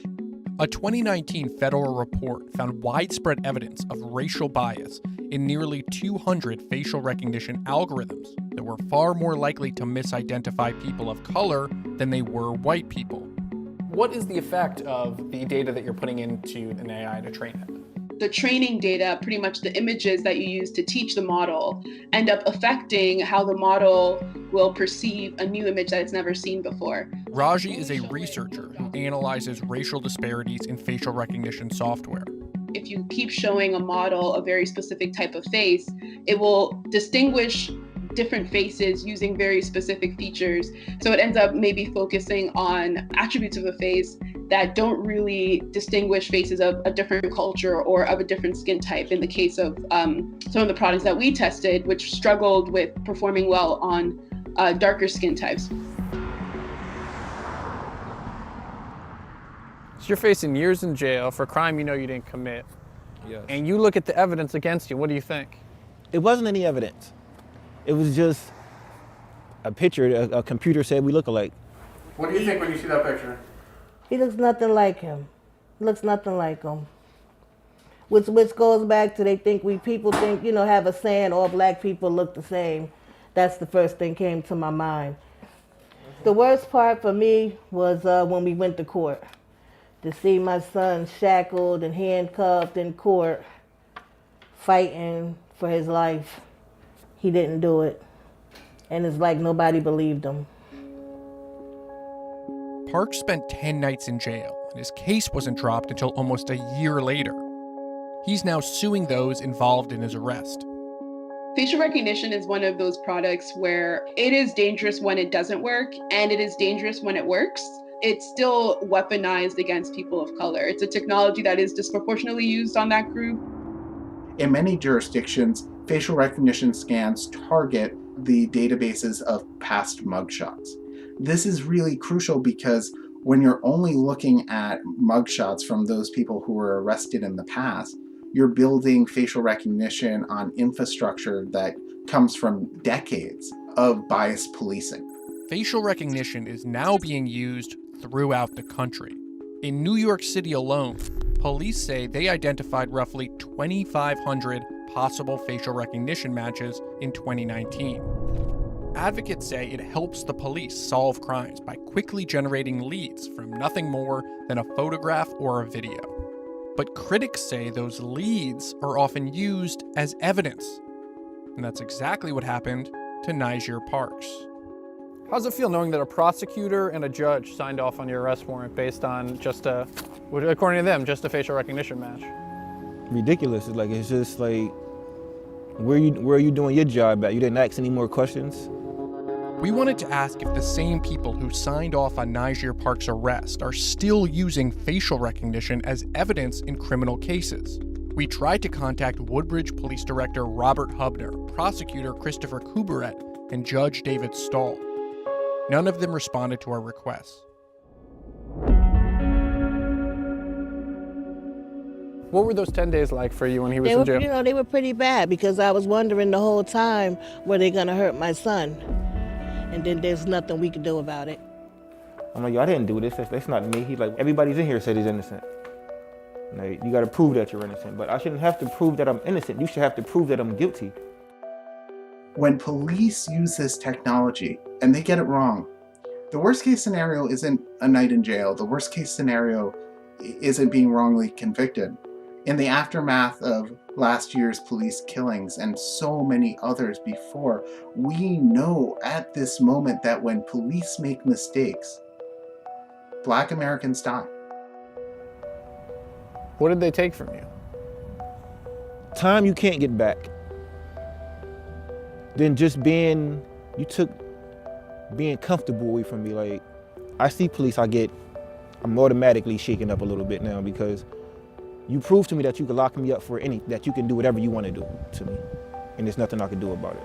A 2019 federal report found widespread evidence of racial bias in nearly 200 facial recognition algorithms that were far more likely to misidentify people of color than they were white people. What is the effect of the data that you're putting into an AI to train it? The training data, pretty much the images that you use to teach the model, end up affecting how the model will perceive a new image that it's never seen before. Raji is a researcher who analyzes racial disparities in facial recognition software. If you keep showing a model a very specific type of face, it will distinguish different faces using very specific features. So it ends up maybe focusing on attributes of a face that don't really distinguish faces of a different culture or of a different skin type. In the case of some of the products that we tested, which struggled with performing well on darker skin types. So you're facing years in jail for a crime you know you didn't commit. Yes. And you look at the evidence against you, what do you think? It wasn't any evidence. It was just a picture a computer said we look alike. What do you think when you see that picture? He looks nothing like him. Looks nothing like him. Which goes back to people think, have a saying, all black people look the same. That's the first thing came to my mind. The worst part for me was when we went to court. To see my son shackled and handcuffed in court, fighting for his life. He didn't do it. And it's like nobody believed him. Parks spent 10 nights in jail, and his case wasn't dropped until almost a year later. He's now suing those involved in his arrest. Facial recognition is one of those products where it is dangerous when it doesn't work, and it is dangerous when it works. It's still weaponized against people of color. It's a technology that is disproportionately used on that group. In many jurisdictions, facial recognition scans target the databases of past mugshots. This is really crucial because when you're only looking at mugshots from those people who were arrested in the past, you're building facial recognition on infrastructure that comes from decades of biased policing. Facial recognition is now being used throughout the country. In New York City alone, police say they identified roughly 2,500 possible facial recognition matches in 2019. Advocates say it helps the police solve crimes by quickly generating leads from nothing more than a photograph or a video. But critics say those leads are often used as evidence. And that's exactly what happened to Niger Parks. How's it feel knowing that a prosecutor and a judge signed off on your arrest warrant based on according to them, just a facial recognition match? Ridiculous. It's just like, where are you doing your job at? You didn't ask any more questions? We wanted to ask if the same people who signed off on Niger Parks' arrest are still using facial recognition as evidence in criminal cases. We tried to contact Woodbridge Police Director Robert Hubner, Prosecutor Christopher Kubaret, and Judge David Stahl. None of them responded to our requests. What were those 10 days like for you when he was in jail? They were pretty bad because I was wondering the whole time, were they going to hurt my son? and then there's nothing we can do about it. I'm like, yo, I didn't do this. That's not me. He's like, everybody's in here said he's innocent. Like, you got to prove that you're innocent. But I shouldn't have to prove that I'm innocent. You should have to prove that I'm guilty. When police use this technology and they get it wrong, the worst case scenario isn't a night in jail. The worst case scenario isn't being wrongly convicted. In the aftermath of last year's police killings and so many others before, we know at this moment that when police make mistakes, Black Americans die. What did they take from you? Time you can't get back. Then just being comfortable away from me. Like, I see police, I'm automatically shaking up a little bit now because you prove to me that you can lock me up for that you can do whatever you want to do to me. And there's nothing I can do about it.